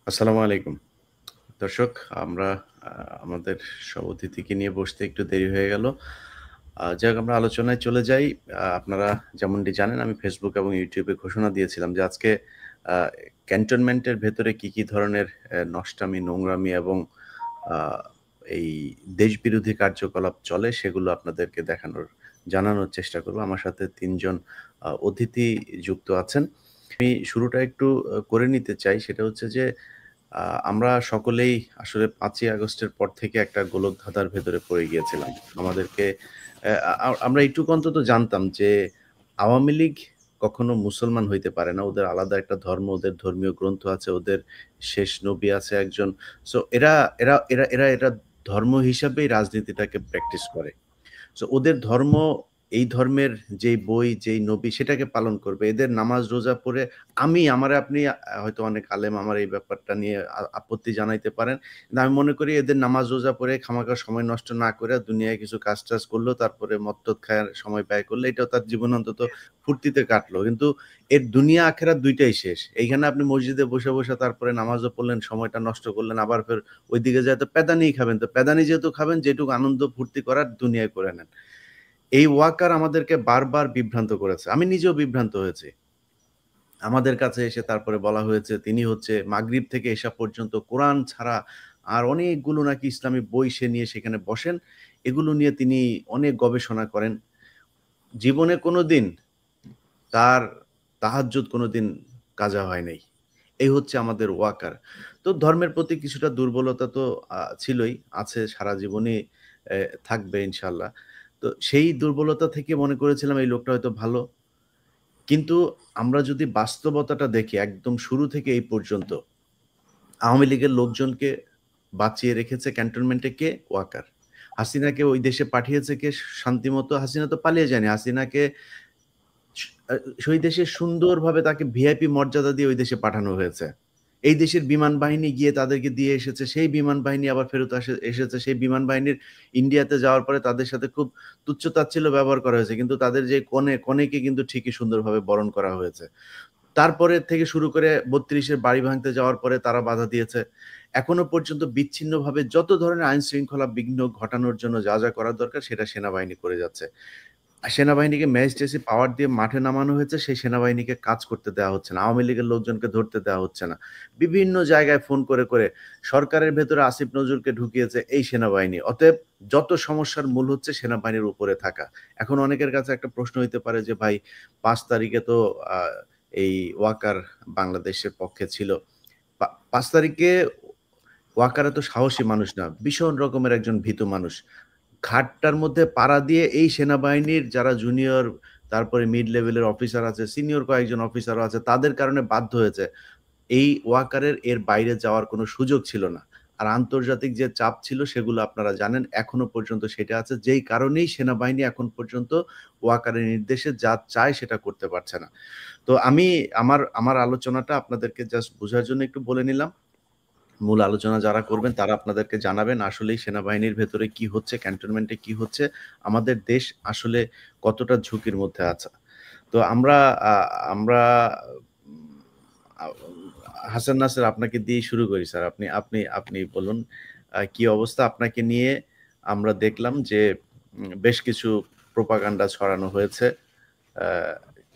আসসালামু আলাইকুম। দর্শক, আমরা আমাদের সব অতিথিকে নিয়ে বসতে একটু দেরি হয়ে গেল। যাক, আমরা আলোচনায় চলে যাই। আপনারা যেমনটি জানেন, আমি Facebook এবং YouTube এ ঘোষণা দিয়েছিলাম যে আজকে আ ক্যান্টনমেন্টের ভেতরে কি ধরনের নষ্টামি, নোংরামি এবং আ এই দেশবিরোধী কার্যকলাপ চলে সেগুলো আপনাদেরকে জানানোর চেষ্টা করব। আমার সাথে ৩ জন অতিথি যুক্ত আছেন। আমি শুরুটা একটু করে নিতে চাই। সেটা হচ্ছে যে আ আমরা সকলেই আসলে ৫ই আগস্টের পর থেকে একটা গোলকধাঁধার ভেতরে পড়ে গিয়েছিলাম। আমাদেরকে অ্যা আমরা এইটুকু অন্তত জানতাম যে আওয়ামী লীগ কখনো মুসলমান হইতে পারে না। ওদের আলাদা একটা ধর্ম, ওদের ধর্মীয় গ্রন্থ আছে, ওদের শেষ নবী আছে একজন। সো এরা ধর্ম হিসাবেই রাজনীতিটাকে প্র্যাকটিস করে। সো ওদের ধর্ম, এই ধর্মের যেই বই, যেই নবী সেটাকে পালন করবে। এদের নামাজ রোজা পড়ে আপনি হয়তো অনেক আলেম, আমার এই ব্যাপারটা নিয়ে আপত্তি জানাইতে পারেন। কিন্তু আমি মনে করি এদের নামাজ রোজা পড়ে খামাখা সময় নষ্ট না করে দুনিয়ায় কিছু কাজ-টাজ করলো, তারপরে মদ-টদ খায়া সময় ব্যয় করলে এটাও তার জীবন অন্তত ফুর্তিতে কাটলো। কিন্তু এর দুনিয়া আখেরাত ২ টাই শেষ। এইখানে আপনি মসজিদে বসে তারপরে নামাজও পড়লেন, সময়টা নষ্ট করলেন, আবার ফের ওইদিকে যেয়ে তো প্যাদানিই খাবেন। তো প্যাদানি যেহেতু খাবেন, যেটুকু আনন্দ ফুর্তি করার দুনিয়ায় করে নেন। এই ওয়াকার আমাদেরকে বারবার বিভ্রান্ত করেছে। আমি নিজেও বিভ্রান্ত হয়েছি। আমাদের কাছে এসে তারপরে বলা হয়েছে তিনি হচ্ছে মাগরিব থেকে এশা পর্যন্ত কোরআন ছাড়া আর অনেকগুলো নাকি ইসলামী বই সে নিয়ে সেখানে বসেন। এগুলো নিয়ে তিনি অনেক গবেষণা করেন। জীবনে কোনোদিন তার তাহাজ্জুদ কোনোদিন কাজা হয় নাই। এই হচ্ছে আমাদের ওয়াকার। তো ধর্মের প্রতি কিছুটা দুর্বলতা তো ছিলই, আছে, সারা জীবনই থাকবে ইনশাআল্লাহ। তো সেই দুর্বলতা থেকে মনে করেছিলাম এই লোকটা হয়তো ভালো। কিন্তু আমরা যদি বাস্তবতাটা দেখি একদম শুরু থেকে এই পর্যন্ত, আওয়ামী লীগের লোকজনকে বাঁচিয়ে রেখেছে ক্যান্টনমেন্টে কে? ওয়াকার। হাসিনাকে ওই দেশে পাঠিয়েছে কে শান্তিমতো? হাসিনা তো পালিয়ে যায়নি। হাসিনাকে স আ সেই দেশে সুন্দরভাবে তাকে ভিআইপি মর্যাদা দিয়ে ওই দেশে পাঠানো হয়েছে। এই দেশের বিমান বাহিনী গিয়ে তাদেরকে দিয়ে এসেছে। সেই বিমান বাহিনী আবার ফেরত এসেছে। সেই বিমান বাহিনীর ইন্ডিয়াতে যাওয়ার পরে তাদের সাথে খুব তুচ্ছ-তাচ্ছিল্য ব্যবহার করা হয়েছে। কিন্তু তাদের যে কনেকে কিন্তু ঠিকই সুন্দরভাবে বরণ করা হয়েছে। তারপরে থেকে শুরু করে ৩২ এর বাড়ি ভাঙতে যাওয়ার পরে তারা বাধা দিয়েছে। এখনো পর্যন্ত বিচ্ছিন্নভাবে যত ধরনের আইন-শৃঙ্খলা বিঘ্ন ঘটানোর জন্য যা করার দরকার সেটা সেনাবাহিনী করে যাচ্ছে। সেনাবাহিনীকে ম্যাজিস্ট্রেসি পাওয়ার দিয়ে মাঠে নামানো হয়েছে, সেই সেনাবাহিনীকে কাজ করতে দেওয়া হচ্ছে না। আওয়ামী লীগের লোকজনকে ধরতে দেওয়া হচ্ছে না। বিভিন্ন জায়গায় ফোন করে সরকারের ভেতরে আসিফ নজরুলকে ঢুকিয়েছে এই সেনাবাহিনী। অতএব যত সমস্যার মূল হচ্ছে সেনাবাহিনীর উপরে থাকা। এখন অনেকের কাছে একটা প্রশ্ন হইতে পারে যে ভাই ৫ তারিখে তো আ এই ওয়াকার বাংলাদেশের পক্ষে ছিল। ৫ তারিখে ওয়াকার এত সাহসী মানুষ না। ভীষণ রকমের একজন ভীতু মানুষ। ঘাটটার মধ্যে পাড়া দিয়ে এই সেনাবাহিনীর যারা জুনিয়র, তারপরে মিড লেভেলের অফিসার আছে, সিনিয়র কয়েকজন অফিসারও আছে, তাদের কারণে বাধ্য হয়েছে। এই ওয়াকারের এর বাইরে যাওয়ার কোনো সুযোগ ছিল না। আর আন্তর্জাতিক যে চাপ ছিল সেগুলো আপনারা জানেন, এখনো পর্যন্ত সেটা আছে। যেই কারণেই সেনাবাহিনী এখন পর্যন্ত ওয়াকারের নির্দেশে যা চায় সেটা করতে পারছে না। তো আমি আমার আলোচনাটা আপনাদেরকে জাস্ট বোঝার জন্য একটু বলে নিলাম। মূল আলোচনা যারা করবেন তারা আপনাদেরকে জানাবেন আসলেই সেনাবাহিনীর ভেতরে কি হচ্ছে, ক্যান্টনমেন্টে কি হচ্ছে, আমাদের দেশ আসলে কতটা ঝুঁকির মধ্যে আছে। তো আমরা আ আমরা উম আ হাসান নাসের, আপনাকে দিয়েই শুরু করি স্যার। আপনি আপনি আপনি বলুন কি অবস্থা? আপনাকে নিয়ে আমরা দেখলাম যে বেশ কিছু প্রোপাগান্ডা ছড়ানো হয়েছে। আ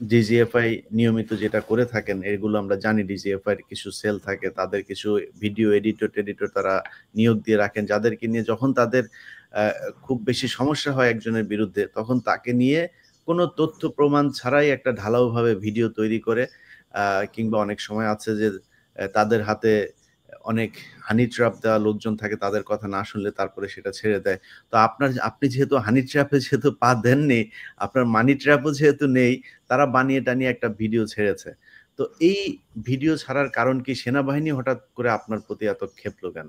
ডিজিএফআই নিয়মিত যেটা করে থাকেন এগুলো আমরা জানি। ডিজিএফআই এর কিছু সেল থাকে। তাদের কিছু ভিডিও এডিটর-টেডিটর তারা নিয়োগ দিয়ে রাখেন। যাদেরকে নিয়ে যখন তাদের আ খুব বেশি সমস্যা হয় একজনের বিরুদ্ধে, তখন তাকে নিয়ে কোনো তথ্য প্রমাণ ছাড়াই একটা ঢালাওভাবে ভিডিও তৈরি করে আ কিংবা অনেক সময় আছে যে তাদের হাতে অনেক হানি ট্র্যাপ দেওয়া লোকজন থাকে, তাদের কথা না শুনলে তারপরে সেটা ছেড়ে দেয়। তো আপনি যেহেতু হানি ট্র্যাপ এ যেহেতু পা দেননি, আপনার মানি ট্র্যাপ ও যেহেতু নেই, তারা বানিয়ে-টানিয়ে একটা ভিডিও ছেড়েছে। তো এই ভিডিও ছাড়ার কারণ কি? সেনাবাহিনী হঠাৎ করে আপনার প্রতি এত ক্ষেপলো কেন?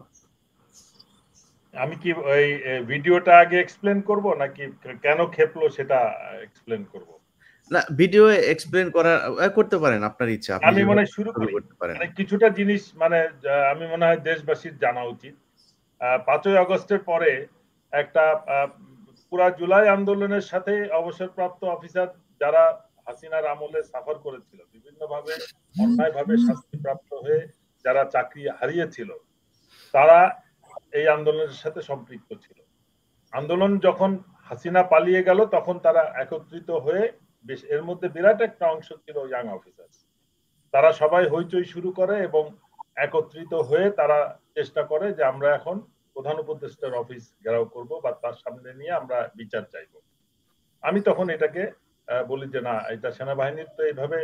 আমি কি ওই ভিডিওটা আগে এক্সপ্লেন করব নাকি কেন খেপলো সেটা এক্সপ্লেন করব? না, ভিডিও এক্সপ্লেইন করা করতে পারেন, আপনার ইচ্ছা। আপনি আমি মনে যেভাবে হয় শুরু শুরু করি। করতে পারেন। মানে কিছুটা জিনিস মানে আমি মনে হয় দেশবাসীর জানা উচিত। ৫ই আগস্টের পরে একটা আ পুরা জুলাই আন্দোলনের সাথে অবসরপ্রাপ্ত অফিসার যারা হাসিনার আমলে সাফার করেছিল, বিভিন্নভাবে অন্যায়ভাবে শাস্তিপ্রাপ্ত হয়ে যারা চাকরি হারিয়েছিল তারা এই আন্দোলনের সাথে সম্পৃক্ত ছিল। আন্দোলন যখন হাসিনা পালিয়ে গেল তখন তারা একত্রিত হয়ে বেশ, এর মধ্যে বিরাট একটা অংশ ছিল ইয়াং অফিসার, তারা সবাই হইচই শুরু করে এবং একত্রিত হয়ে তারা চেষ্টা করে যে আমরা এখন প্রধান উপদেষ্টার অফিস ঘেরাও করব বা তার সামনে নিয়ে আমরা বিচার চাইব। আমি তখন এটাকে বলি যে না, এটা সেনাবাহিনীর তো এইভাবে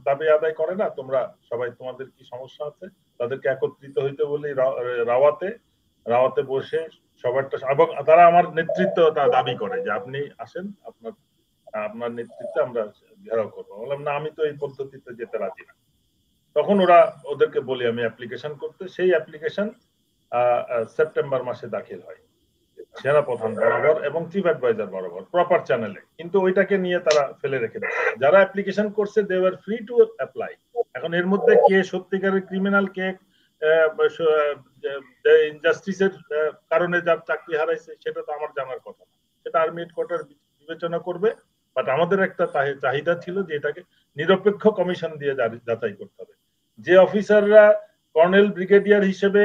দাবি আদায় করে না, তোমরা সবাই, তোমাদের কি সমস্যা আছে? তাদেরকে একত্রিত হইতে বলি রাওয়াতে বসে সবারটা, এবং তারা আমার নেতৃত্ব দাবি করে যে আপনি আসেন, আপনার নেতৃত্বে আমরা ঘেরাও করবো। বললাম না, আমি তো এই পদ্ধতিতে যেতে রাজি না। তখন ওদেরকে বলি আমি অ্যাপ্লিকেশন করতে, সেই অ্যাপ্লিকেশন সেপ্টেম্বর মাসে দাখিল হয় সেনাপ্রধান বরাবর এবং চিফ অ্যাডভাইজার বরাবর প্রপার চ্যানেলে, কিন্তু ওইটাকে নিয়ে তারা ফেলে রেখে দেয়। যারা অ্যাপ্লিকেশন করছে they were free to apply. এখন এর মধ্যে কে সত্যিকারের ক্রিমিনাল, কে ইনজাস্টিসের কারণে যার চাকরি হারাইছে সেটা তো আমার জানার কথা না, সেটা আর্মি হেডকোয়ার্টার বিবেচনা করবে। বাট আমাদের একটা চাহিদা ছিল যে এটাকে নিরপেক্ষ কমিশন দিয়ে যাচাই করতে হবে। যে অফিসাররা কর্নেল ব্রিগেডিয়ার হিসেবে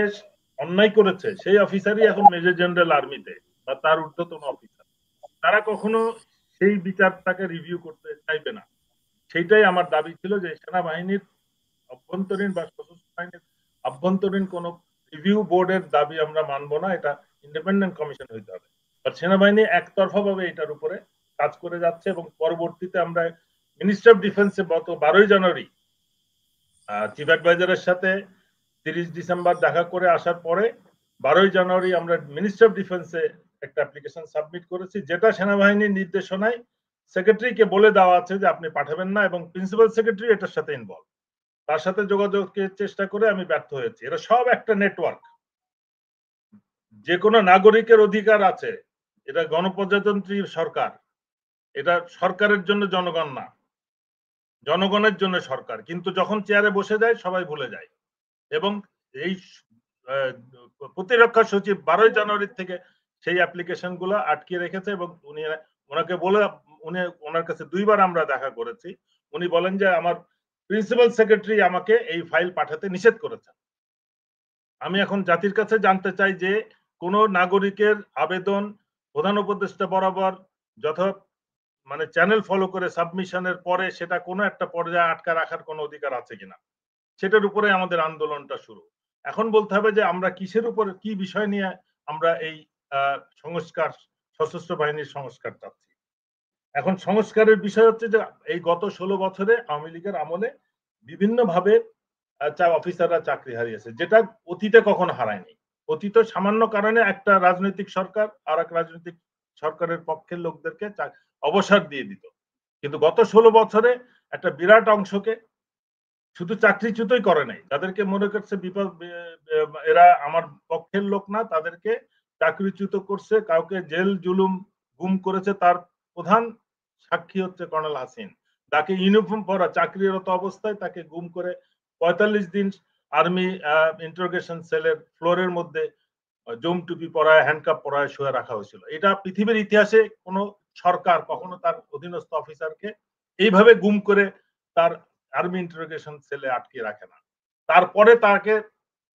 অন্যায় করেছে সেই অফিসারই এখন মেজর জেনারেল আর্মিতে বা তার ঊর্ধ্বতন অফিসার, তারা কখনো সেই বিচারটাকে রিভিউ করতে চাইবে না। সেইটাই আমার দাবি ছিল যে সেনাবাহিনীর অভ্যন্তরীণ বা সশস্ত্র বাহিনীর অভ্যন্তরীণ কোন রিভিউ বোর্ডের দাবি আমরা মানবো না, এটা ইন্ডিপেন্ডেন্ট কমিশন হইতে হবে। বাট সেনাবাহিনী একতরফা ভাবে এটার উপরে কাজ করে যাচ্ছে এবং পরবর্তীতে আমরা মিনিস্টার অফ ডিফেন্সে গত 12ই জানুয়ারি চিফ অ্যাডভাইজারের সাথে 30 ডিসেম্বর দেখা করে আসার পরে 12ই জানুয়ারি আমরা মিনিস্টার অফ ডিফেন্সে একটা অ্যাপ্লিকেশন সাবমিট করেছি, যেটা সেনাবাহিনীর নির্দেশনায় সেক্রেটারিকে বলে দেওয়া আছে যে আপনি পাঠাবেন না, এবং প্রিন্সিপাল সেক্রেটারি এটার সাথে ইনভলভ। তার সাথে যোগাযোগের চেষ্টা করে আমি ব্যর্থ হয়েছি। এরা সব একটা নেটওয়ার্ক। যে কোনো নাগরিকের অধিকার আছে, এটা গণপ্রজাতন্ত্রী সরকার, এটা সরকারের জন্য জনগণ না, জনগণের জন্য সরকার। কিন্তু যখন চেয়ারে বসে যায় সবাই ভুলে যায়। এবং এই প্রতিরক্ষা সচিব 12ই জানুয়ারি থেকে সেই অ্যাপ্লিকেশন গুলো আটকে রেখেছে এবং ওনাকে বলে, ওনার কাছে 2বার আমরা দেখা করেছি। উনি বলেন যে আমার প্রিন্সিপাল সেক্রেটারি আমাকে এই ফাইল পাঠাতে নিষেধ করেছেন। আমি এখন জাতির কাছে জানতে চাই যে কোন নাগরিকের আবেদন প্রধান উপদেষ্টা বরাবর মানে চ্যানেল ফলো করে সাবমিশনের পরে সেটা কোনো একটা পর্যায়ে আটকা রাখার কোনো অধিকার আছে কিনা, সেটার উপরে আমাদের আন্দোলনটা শুরু। এখন বলতে হবে যে আমরা কিসের উপর, কি বিষয় নিয়ে আমরা এই সংস্কার, সশস্ত্র বাহিনীর সংস্কার চাচ্ছি। এখন সংস্কারের বিষয় হচ্ছে যে এই গত 16 বছরে আওয়ামী লীগের আমলে বিভিন্ন ভাবে অফিসাররা চাকরি হারিয়েছে, যেটা অতীতে কখনো হারায়নি। অতীতে সামান্য কারণে একটা রাজনৈতিক সরকার আর এক রাজনৈতিক সরকারের পক্ষের লোকদেরকে অবসর দিয়ে দিত, কিন্তু গত 16 বছরে একটা বিরাট অংশকে শুধু চাকরিচ্যুতই করে নাই, তাদেরকে মনে করছে বিপদ, এরা আমার পক্ষের লোক না, তাদেরকে চাকরিচ্যুত করছে, কাউকে জেল জুলুম গুম করেছে। তার প্রধান সাক্ষী হচ্ছে কর্নেল হাসিন, তাকে ইউনিফর্ম পরা চাকরিরত অবস্থায় তাকে গুম করে 45 দিন আর্মি ইন্টারোগেশন সেলের ফ্লোরের মধ্যে জম টুপি পরায়, হ্যান্ডকাপ পরায় শুয়ে রাখা হয়েছিল। এটা পৃথিবীর ইতিহাসে কোন সরকার কখনো তার অধীনস্থ অফিসারকে এইভাবে গুম করে তার আর্মি ইন্টারোগেশন সেলে আটকে রাখে না। তারপরে তাকে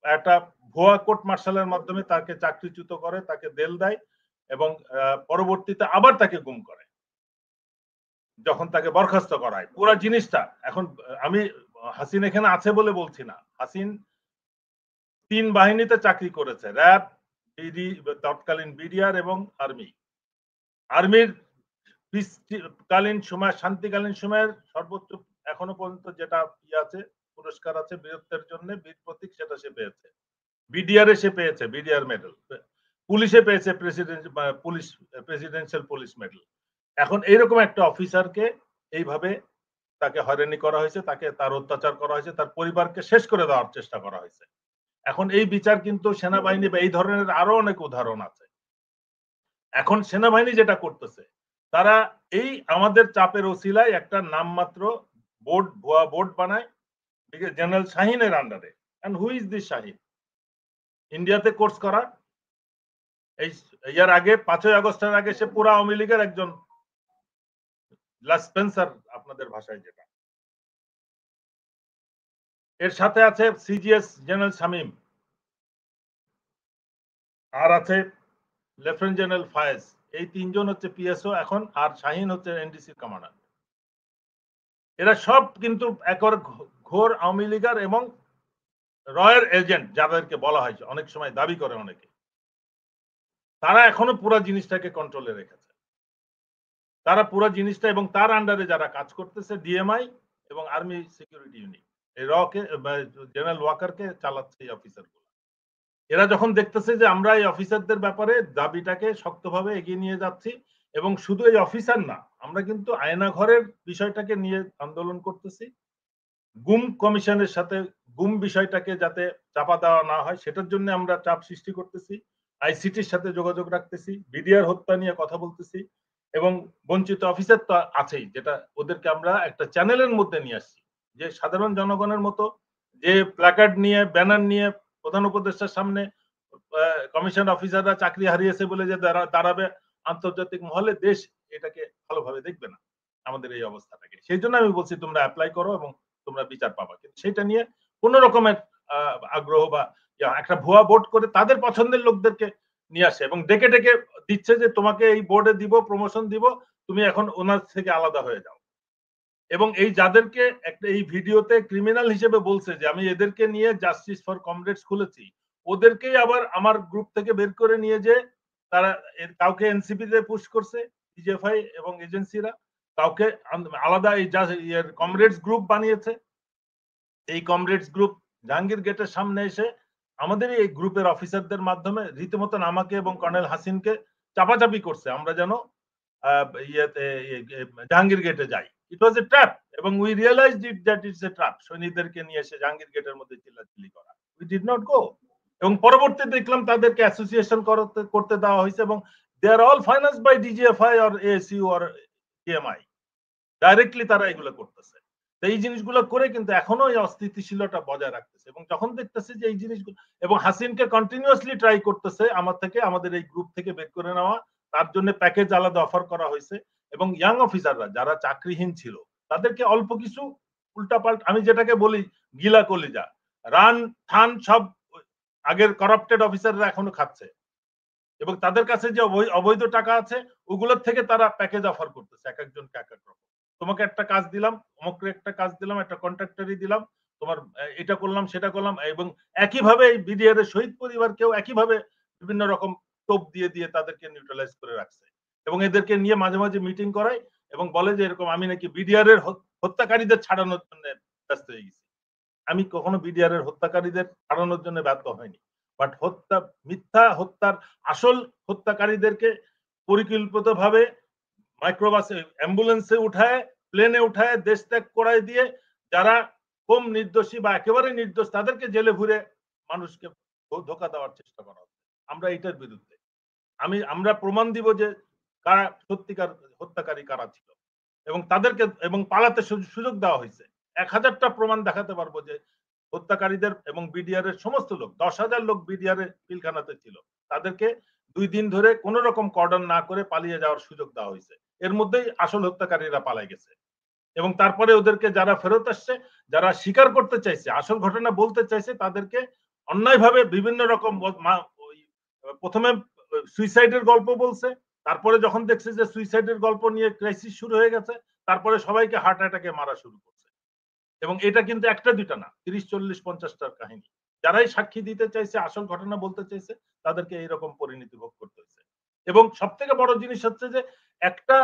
একটা ভুয়া কোর্ট মার্শালের মাধ্যমে তাকে চাকরিচ্যুত করে, তাকে জেল দেয় এবং পরবর্তীতে আবার তাকে গুম করে যখন তাকে বরখাস্ত করায়। পুরো জিনিসটা এখন আমি হাসিন এখানে আছে বলে বলছি না, হাসিন 3 বাহিনীতে চাকরি করেছে, র্যাব, বিডি, তৎকালীন বিডিআর এবং আর্মি। আর্মির কালীন সময়, শান্তিকালীন সময়ের সর্বোচ্চ এখনো পর্যন্ত যেটা আছে পুরস্কার আছে বীরত্বের জন্য, বীর প্রতীক, সেটা সে পেয়েছে। বিডিআর সে পেয়েছে বিডিআর মেডেল, পুলিশে পেয়েছে প্রেসিডেন্সিয়াল পুলিশ মেডেল। এখন এইরকম একটা অফিসারকে এইভাবে তাকে হয়রানি করা হয়েছে, তাকে তার অত্যাচার করা হয়েছে, তার পরিবারকে শেষ করে দেওয়ার চেষ্টা করা হয়েছে। এখন এই বিচার কিন্তু সেনাবাহিনী বা এই ধরনের আরো অনেক উদাহরণ আছে। এখন সেনাবাহিনী যেটা করতেছে, তারা এই আমাদের চাপের ওসিলায় একটা নামমাত্র বোর্ড, ভুয়া বোর্ড বানায় জেনারেল শাহিনের আন্ডারে। And who is this Shaheen? ইন্ডিয়াতে কোর্স করা, এই ইয়ার আগে 5ই আগস্টের আগে সে পুরা আওয়ামী লীগের একজন লাস্ট স্পেন্সার, আপনাদের ভাষায় যেটা। এর সাথে আছে সিজিএস জেনারেল শামীম, আর আছে লেফটেন্যান্ট জেনারেল ফায়েজ। এই তিনজন হচ্ছে পিএসও এখন, আর শাহিন হচ্ছে এনডিসি কমান্ডার। এরা সব কিন্তু একর ঘোর আওয়ামী লীগার এবং রয়ের এজেন্ট যাদেরকে বলা হয়, অনেক সময় দাবি করে অনেকে। তারা এখনো পুরো জিনিসটাকে কন্ট্রোলে রেখেছে। তারা পুরো জিনিসটা, এবং তার আন্ডারে যারা কাজ করতেছে ডিএমআই এবং আর্মি সিকিউরিটি ইউনিট, এই রকে জেনারেল ওয়াকারকে চালাচ্ছে এই অফিসারগুলো। এরা যখন দেখতেছে যে আমরা এই অফিসারদের ব্যাপারে দাবিটাকে শক্তভাবে এগিয়ে নিয়ে যাচ্ছি, এবং শুধু এই অফিসার না, আমরা কিন্তু আয়নাঘরের বিষয়টাকে নিয়ে আন্দোলন করতেছি। গুম কমিশনের সাথে গুম বিষয়টাকে যাতে চাপা দেওয়া না হয় সেটার জন্য আমরা চাপ সৃষ্টি করতেছি। আইসিটির সাথে যোগাযোগ রাখতেছি, বিডিআর হত্যা নিয়ে কথা বলতেছি, এবং বঞ্চিত অফিসার তো আছেই, যেটা ওদেরকে আমরা একটা চ্যানেলের মধ্যে নিয়ে আসছি, যে সাধারণ জনগণের মতো যে প্ল্যাকার্ড নিয়ে ব্যানার নিয়ে প্রধান উপদেষ্টার সামনে কমিশন অফিসাররা চাকরি হারিয়েছে বলে যে দাঁড়াবে আন্তর্জাতিক মহলে, দেশ এটাকে ভালোভাবে দেখবে না আমাদের এই অবস্থাটাকে। সেই জন্য আমি বলছি তোমরা অ্যাপ্লাই করো এবং তোমরা বিচার পাবা, কিন্তু সেটা নিয়ে কোন রকমের আগ্রহ বা একটা ভুয়া ভোট করে তাদের পছন্দের লোকদেরকে নিয়ে আসে এবং ডেকে ডেকে দিচ্ছে যে তোমাকে এই বোর্ডে দিব, প্রমোশন দিব, তুমি এখন ওনার থেকে আলাদা হয়ে যাও। এবং এই যাদেরকে একটা এই ভিডিওতে ক্রিমিনাল হিসেবে বলছে যে আমি এদেরকে নিয়ে জাস্টিস ফর কমরেডস খুলেছি, ওদেরকেই আবার আমার গ্রুপ থেকে বের করে নিয়ে যে তারা কাউকে এনসিপি তে পুশ করছে ডিজিএফআই এবং এজেন্সিরা, কাউকে আলাদা এই কমরেডস গ্রুপ বানিয়েছে। এই কমরেডস গ্রুপ জাহাঙ্গীর গেটের সামনে এসে আমাদের এই গ্রুপের অফিসারদের মাধ্যমে রীতিমতন আমাকে এবং কর্নেল হাসিনকে চাপাচাপি করছে আমরা যেন জাহাঙ্গীর গেটে যাই। ইট ওয়াজ এ ট্র্যাপ, এবং we realized it that it's a trap. সৈনিকদেরকে নিয়ে এসে জাহাঙ্গীর গেটের মধ্যে চিল্লাচিল্লি করা, উই ডিড নট গো। এবং পরবর্তীতে দেখলাম তাদেরকে অ্যাসোসিয়েশন করতে দেওয়া হয়েছে, এবং they are all financed by DGFI or ASU or TMI. Directly তারা এগুলো করতেছে। এই জিনিসগুলো করে কিন্তু এখনো এই অস্থিতিশীলতা বজায় রাখতেছে, এবং যখন দেখতেছে যে এই জিনিসগুলো, এবং হাসিনকে কন্টিনিউয়াসলি ট্রাই করতেছে আমাদের এই গ্রুপ থেকে বের করে নেওয়া, তার জন্য প্যাকেজ আলাদা অফার করা হয়েছে, এবং ইয়াং অফিসাররা যারা চাকরিহীন ছিল তাদেরকে অল্প কিছু উল্টাপাল্টা, আমি যেটাকে বলি গিলা কলিজা, রান থান সব আগের করাপ্টেড অফিসাররা এখনো খাচ্ছে, এবং তাদের কাছে যে অবৈধ টাকা আছে ওগুলোর থেকে তারা প্যাকেজ অফার করতেছে এক একজনকে এক এক রকম। তোমাকে একটা কাজ দিলাম, অমুককে একটা কাজ দিলাম, একটা কন্ট্রাক্টরই দিলাম, তোমার এটা করলাম সেটা করলাম, এবং একইভাবে এই বিডিআর এর শহীদ পরিবারকেও একইভাবে বিভিন্ন রকম টোপ দিয়ে দিয়ে তাদেরকে নিউট্রালাইজ করে রাখছে, এবং এদেরকে নিয়ে মাঝে মাঝে মিটিং করায় এবং বলে যে এরকম আমি নাকি বিডিআর এর হত্যাকারীদের ছাড়ানোর জন্য ব্যস্ত হয়ে গেছি। আমি কখনো বিডিআর এর হত্যাকারীদের ছাড়ানোর জন্য ব্যর্থ হয়নি, বাট মিথ্যা হত্যার আসল হত্যাকারীদেরকে পরিকল্পিতভাবে মাইক্রোবাসে অ্যাম্বুলেন্সে উঠায়, প্লেনে উঠায় দেশ ত্যাগ করায় দিয়ে যারা কম নির্দোষী বা একেবারে নির্দোষ তাদেরকে জেলে ভরে মানুষকে ধোকা দেওয়ার চেষ্টা করা হচ্ছে। আমরা এটার বিরুদ্ধে। আমরা প্রমাণ দিব যে কারা সত্যিকার হত্যাকারী কারা ছিল, এবং তাদেরকে এবং পালাতে সুযোগ দেওয়া হয়েছে। 1000টা প্রমাণ দেখাতে পারবো যে হত্যাকারীদের এবং বিডিআর এর সমস্ত লোক, 10,000 লোক বিডিআর এর পিলখানাতে ছিল, তাদেরকে 2 দিন ধরে কোন রকম কর্ডন না করে পালিয়ে যাওয়ার সুযোগ দেওয়া হয়েছে। এর মধ্যেই আসল হত্যাকারীরা পালাই গেছে, এবং তারপরে ওদেরকে যারা ফেরত আসছে, যারা স্বীকার করতে চাইছে, আসল ঘটনা বলতে চাইছে, তাদেরকে অন্যায়ভাবে বিভিন্ন রকম প্রথমে সুইসাইডের গল্প বলছে, তারপরে যখন দেখছে যে সুইসাইডের গল্প নিয়ে ক্রাইসিস শুরু হয়ে গেছে, তারপরে সবাইকে হার্ট অ্যাটাকে মারা শুরু করছে। এবং এটা কিন্তু একটা দুইটা না, 30, 40, 50টার কাহিনী। যারাই সাক্ষী দিতে চাইছে, আসল ঘটনা বলতে চাইছে, তাদেরকে এইরকম পরিণতি ভোগ করতে হয়েছে। এবং সব থেকে বড় জিনিস হচ্ছে যে একটা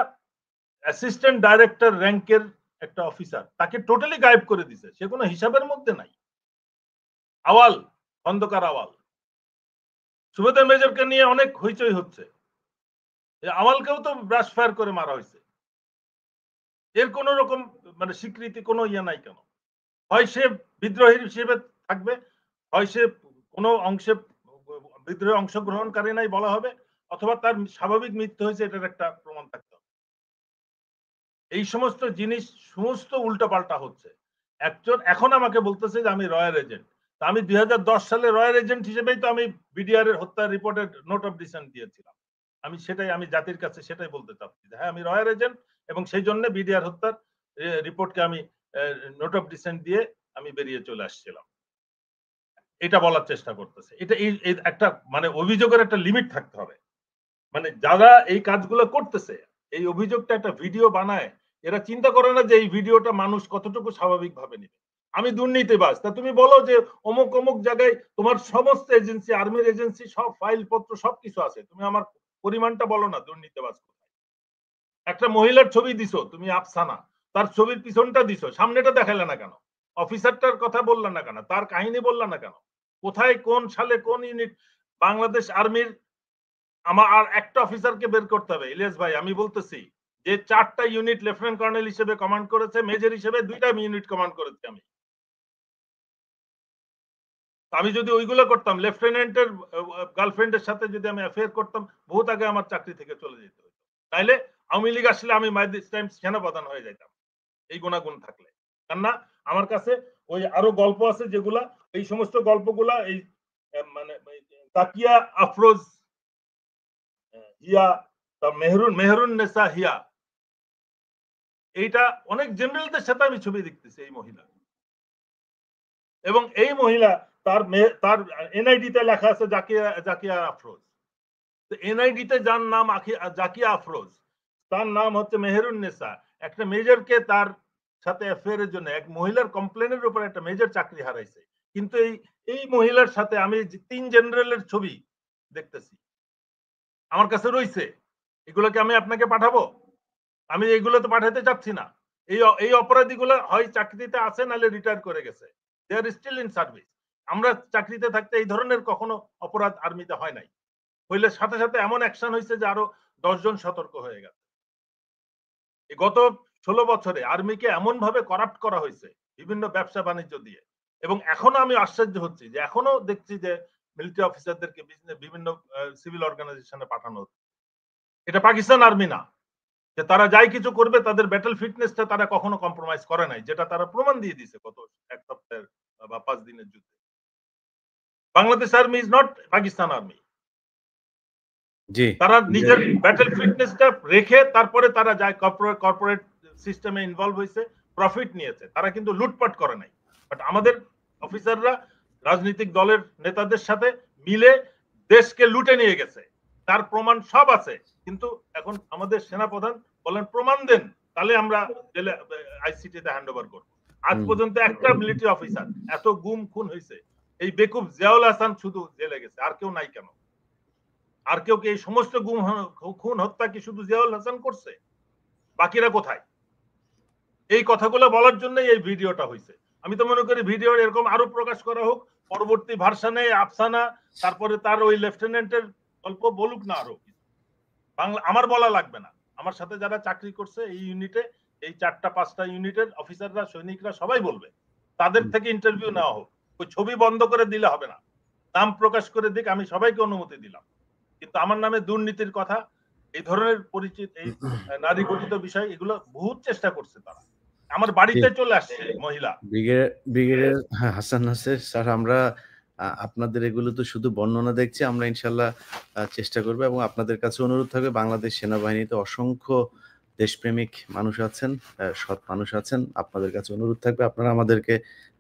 অ্যাসিস্ট্যান্ট ডাইরেক্টর র্যাঙ্কের একটা অফিসার, তাকে টোটালি গায়েব করে দিছে, সে কোনো হিসাবের মধ্যে নাই। আওয়াল, খন্দকার আওয়াল, সুবেদার মেজরকে নিয়ে অনেক হইচই হচ্ছে, আওয়ালকেও তো ব্রাশ ফায়ার করে মারা হয়েছে। এর কোন রকম মানে স্বীকৃতি কোনো ইয়ে নাই কেন? হয় সে বিদ্রোহী হিসেবে থাকবে, হয় সে কোনো অংশে বিদ্রোহে অংশগ্রহণকারী নাই বলা হবে, অথবা তার স্বাভাবিক মৃত্যু হয়েছে এটার একটা প্রমাণ থাকতে হবে। এই সমস্ত জিনিস সমস্ত উল্টোপাল্টা হচ্ছে। একজন এখন আমাকে বলতেছে যে আমি রয়্যাল এজেন্ট। তা আমি 2010 সালে রয়্যাল এজেন্ট হিসেবেই তো আমি বিডিআর এর হত্যা রিপোর্টের নোট অফ ডিসেন্ট দিয়েছিলাম। আমি জাতির কাছে সেটাই বলতে চাচ্ছি যে হ্যাঁ আমি রয়্যাল এজেন্ট, এবং সেই জন্য বিডিআর হত্যার রিপোর্টকে আমি নোট অফ ডিসেন্ট দিয়ে আমি বেরিয়ে চলে আসছিলাম, এটা বলার চেষ্টা করতেছে। এটা এই একটা মানে অভিযোগের একটা লিমিট থাকতে হবে। মানে যারা এই কাজগুলো করতেছে, এই অভিযোগটা একটা ভিডিও বানায়, এরা চিন্তা করে না যে এই ভিডিওটা মানুষ কতটুকু স্বাভাবিকভাবে নেবে। আমি দুর্নীতিবাজ, তা তুমি বলো যে অমুক অমুক জায়গায় তোমার সমস্ত এজেন্সি, আর্মির এজেন্সি সব ফাইল পত্র সবকিছু আছে, তুমি আমার পরিমাণটা বলো না দুর্নীতিবাজ কোথায়। একটা মহিলার ছবি দিছো তুমি, আফসানা, তার ছবির পিছনটা দিছো, সামনেটা দেখালে না কেন? অফিসারটার কথা বললা না কেন? তার কাহিনী বললা না কেন? কোথায়, কোন সালে, কোন ইউনিট? বাংলাদেশ আর্মির আমার আর একটা অফিসারকে বের করতে হবে। ইলিয়াস ভাই, আমি বলতেছি যে 4টা ইউনিট লেফটেন্যান্ট কর্নেল হিসেবে কমান্ড করেছে, মেজর হিসেবে 2টা ইউনিট কমান্ড করেছি আমি। আমি যদি ওইগুলো করতাম, লেফটেন্যান্টের গার্লফ্রেন্ডের সাথে যদি আমি অ্যাফেয়ার করতাম, বহুত আগে আমার চাকরি থেকে চলে যেতে হতো। তাইলে আওয়ামী লীগ আসলে আমি বাই দিস টাইম সেনাপ্রধান হয়ে যাইতাম, এই গুণাগুণ থাকলে। কেননা আমার কাছে ওই আরো গল্প আছে যেগুলা, এই সমস্ত গল্পগুলা এই মানে তাকিয়া আফরোজ হিয়া, মেহরুন নেসা হিয়া, এইটা অনেক জেনারেলদের সাথে আমি ছবি দেখতেছি এই মহিলা। এবং এই মহিলা তার এনআইডি তে লেখা আছে জাকিয়া আফরোজ। তো এনআইডি তে যার নাম জাকিয়া আফরোজ, তার নাম হচ্ছে মেহরুন নেসা। একটা মেজরকে তার সাথে অ্যাফেয়ারের জন্য এক মহিলার কমপ্লেনের উপর একটা মেজর চাকরি হারাইছে। কিন্তু এই মহিলার সাথে আমি 3 জেনারেলের ছবি দেখতেছি, আমার কাছে রইছে। এগুলোকে আমি আপনাকে পাঠাবো? আমি এইগুলো তো পাঠাতে চাচ্ছি না। এই অপরাধীগুলো হয় চাকরিতে আছে, নাহলে রিটায়ার করে গেছে। দে আর স্টিল ইন সার্ভিস। আমরা চাকরিতে থাকতে এই ধরনের কখনো অপরাধ আর্মিতে হয় নাই। হইলে সাথে সাথে এমন অ্যাকশন হয়েছে যে আরো 10 জন সতর্ক হয়ে গেছে। গত 16 বছরে আর্মিকে এমন ভাবে করাপ্ট করা হয়েছে বিভিন্ন ব্যবসা বাণিজ্য দিয়ে, এবং এখনো আমি আশ্চর্য হচ্ছি যে এখনো দেখছি যে মিলিটারি অফিসারদেরকে বিভিন্ন সিভিল অর্গানাইজেশনে পাঠানো হচ্ছে। এটা পাকিস্তান আর্মি না যে তারা যাই কিছু করবে, তাদের ব্যাটল ফিটনেসটা তারা কখনো কম্প্রোমাইজ করে নাই, যেটা তারা প্রমাণ দিয়ে দিয়েছে গত 1 সপ্তাহের বা 5 দিনের যুদ্ধে। Bangladesh army is not Pakistan army. জি। তারা নিজের ব্যাটল ফিটনেসটা রেখে তারপরে তারা যায় কর্পোরেট সিস্টেমে ইনভলভ হয়েছে, প্রফিট নিয়েছে। তারা কিন্তু লুটপাট করে নাই। বাট আমাদের অফিসাররা রাজনৈতিক দলের নেতাদের সাথে মিলে দেশকে লুটে নিয়ে গেছে, তার প্রমাণ সব আছে। কিন্তু এখন আমাদের সেনাপ্রধান বলেন প্রমাণ দেন, তাহলে আমরা আইসিটি তে হ্যান্ড ওভার করবো। আজ পর্যন্ত একটা মিলিটারি অফিসার, এত গুম খুন হয়েছে, এই বেকুব জিয়াউল হাসান শুধু জেলে গেছে, আর কেউ নাই কেন? আর কেউ কি এই সমস্ত গুম খুন হত্যা কি শুধু জিয়াউল হাসান করছে? বাকিরা কোথায়? এই কথাগুলো বলার জন্য এই ভিডিওটা হয়েছে। আমি তো মনে করি ভিডিও এরকম আরো প্রকাশ করা হোক, পরবর্তী ভার্সনে আফসানা, তারপরে তার ওই লেফটেন্যান্টের গল্প বলুক না আরো। বাংলা আমার বলা লাগবে না, আমার সাথে যারা চাকরি করছে এই ইউনিটে, এই 4টা 5টা ইউনিটের অফিসাররা, সৈনিকরা সবাই বলবে, তাদের থেকে ইন্টারভিউ নেওয়া হোক। ওই ছবি বন্ধ করে দিলে হবে না, নাম প্রকাশ করে দিক, আমি সবাইকে অনুমতি দিলাম। কিন্তু আমার নামে দুর্নীতির কথা, এই ধরনের পরিচিত, এই নারী গঠিত বিষয়, এগুলো বহুত চেষ্টা করছে তারা। আমার বাড়িতে চলে আসছে মহিলা। ব্রিগেডিয়ার হাসান নাসের স্যার, আমরা আপনাদের এগুলো তো শুধু বর্ণনা দেখছি, আমরা ইনশাল্লাহ চেষ্টা করব, এবং আপনাদের কাছে অনুরোধ থাকবে, বাংলাদেশ সেনাবাহিনীতে অসংখ্য দেশপ্রেমিক মানুষ আছেন, সৎ মানুষ আছেন, আপনাদের কাছে অনুরোধ থাকবে আপনারা আমাদেরকে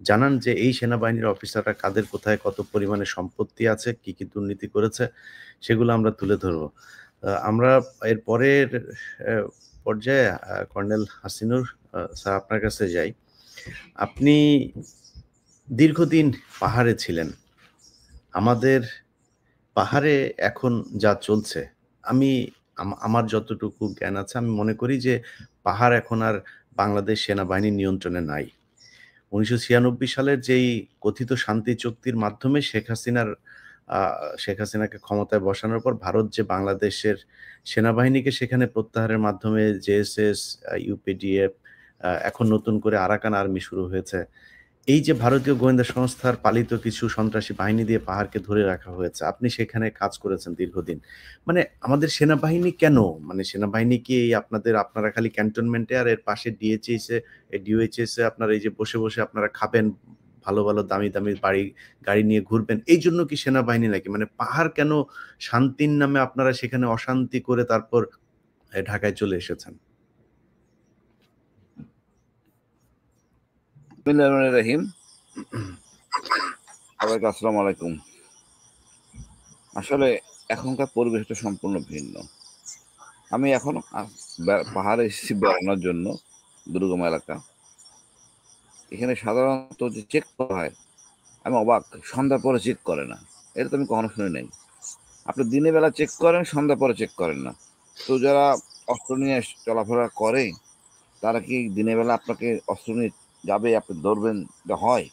জানান যে এই সেনাবাহিনীর অফিসাররা কাদের কোথায় কত পরিমাণে সম্পত্তি আছে, কি কি দুর্নীতি করেছে, সেগুলো আমরা তুলে ধরবো। আমরা এর পরের পর্যায়ে কর্নেল হাসিনুর স্যার, আপনার কাছে যাই। আপনি দীর্ঘদিন পাহাড়ে ছিলেন। আমাদের পাহাড়ে এখন যা চলছে, আমি আমার যতটুকু জ্ঞান আছে, আমি মনে করি যে পাহাড় এখন আর বাংলাদেশ সেনাবাহিনীর নিয়ন্ত্রণে নাই। 1996 সালের যেই কথিত শান্তি চুক্তির মাধ্যমে শেখ হাসিনাকে ক্ষমতায় বসানোর পর ভারত যে বাংলাদেশের সেনাবাহিনীকে সেখানে প্রত্যাহারের মাধ্যমে জেএসএস, ইউপিডিএফ, এখন নতুন করে আরাকান আর্মি শুরু হয়েছে। এই যে ভারতীয় গোয়েন্দা সংস্থার পালিত কিছু সন্ত্রাসী বাহিনী দিয়ে পাহাড়কে ধরে রাখা হয়েছে, আপনি সেখানে কাজ করেছেন দীর্ঘদিন। মানে আমাদের সেনাবাহিনী কেন, মানে সেনাবাহিনী কি এই আপনারা খালি ক্যান্টনমেন্টে আর এর পাশে ডিওএইচএস এ আপনারা এই যে বসে বসে আপনারা খাবেন, ভালো ভালো দামি দামি গাড়ি নিয়ে ঘুরবেন, এই জন্য কি সেনাবাহিনী নাকি? মানে পাহাড় কেন শান্তির নামে আপনারা সেখানে অশান্তি করে তারপর ঢাকায় চলে এসেছেন? বিসমিল্লাহির রহমানির রহিম। সবাইকে আসসালামু আলাইকুম। আসলে এখনকার পরিবেশটা সম্পূর্ণ ভিন্ন। আমি এখন পাহাড়ে এসেছি বেড়ানোর জন্য, দুর্গম এলাকা। এখানে সাধারণত যে চেক করা হয়, আমি অবাক। সন্ধ্যার পরে চেক করে না। এটা তো আমি কখনো শুনি নাই। আপনি দিনের বেলা চেক করেন, সন্ধ্যার পরে চেক করেন না। তো যারা অস্ত্র নিয়ে চলাফেরা করে, তারা কি দিনের বেলা আপনাকে অস্ত্র নিয়ে যাবে, আপনি ধরবেন? এটা হয়?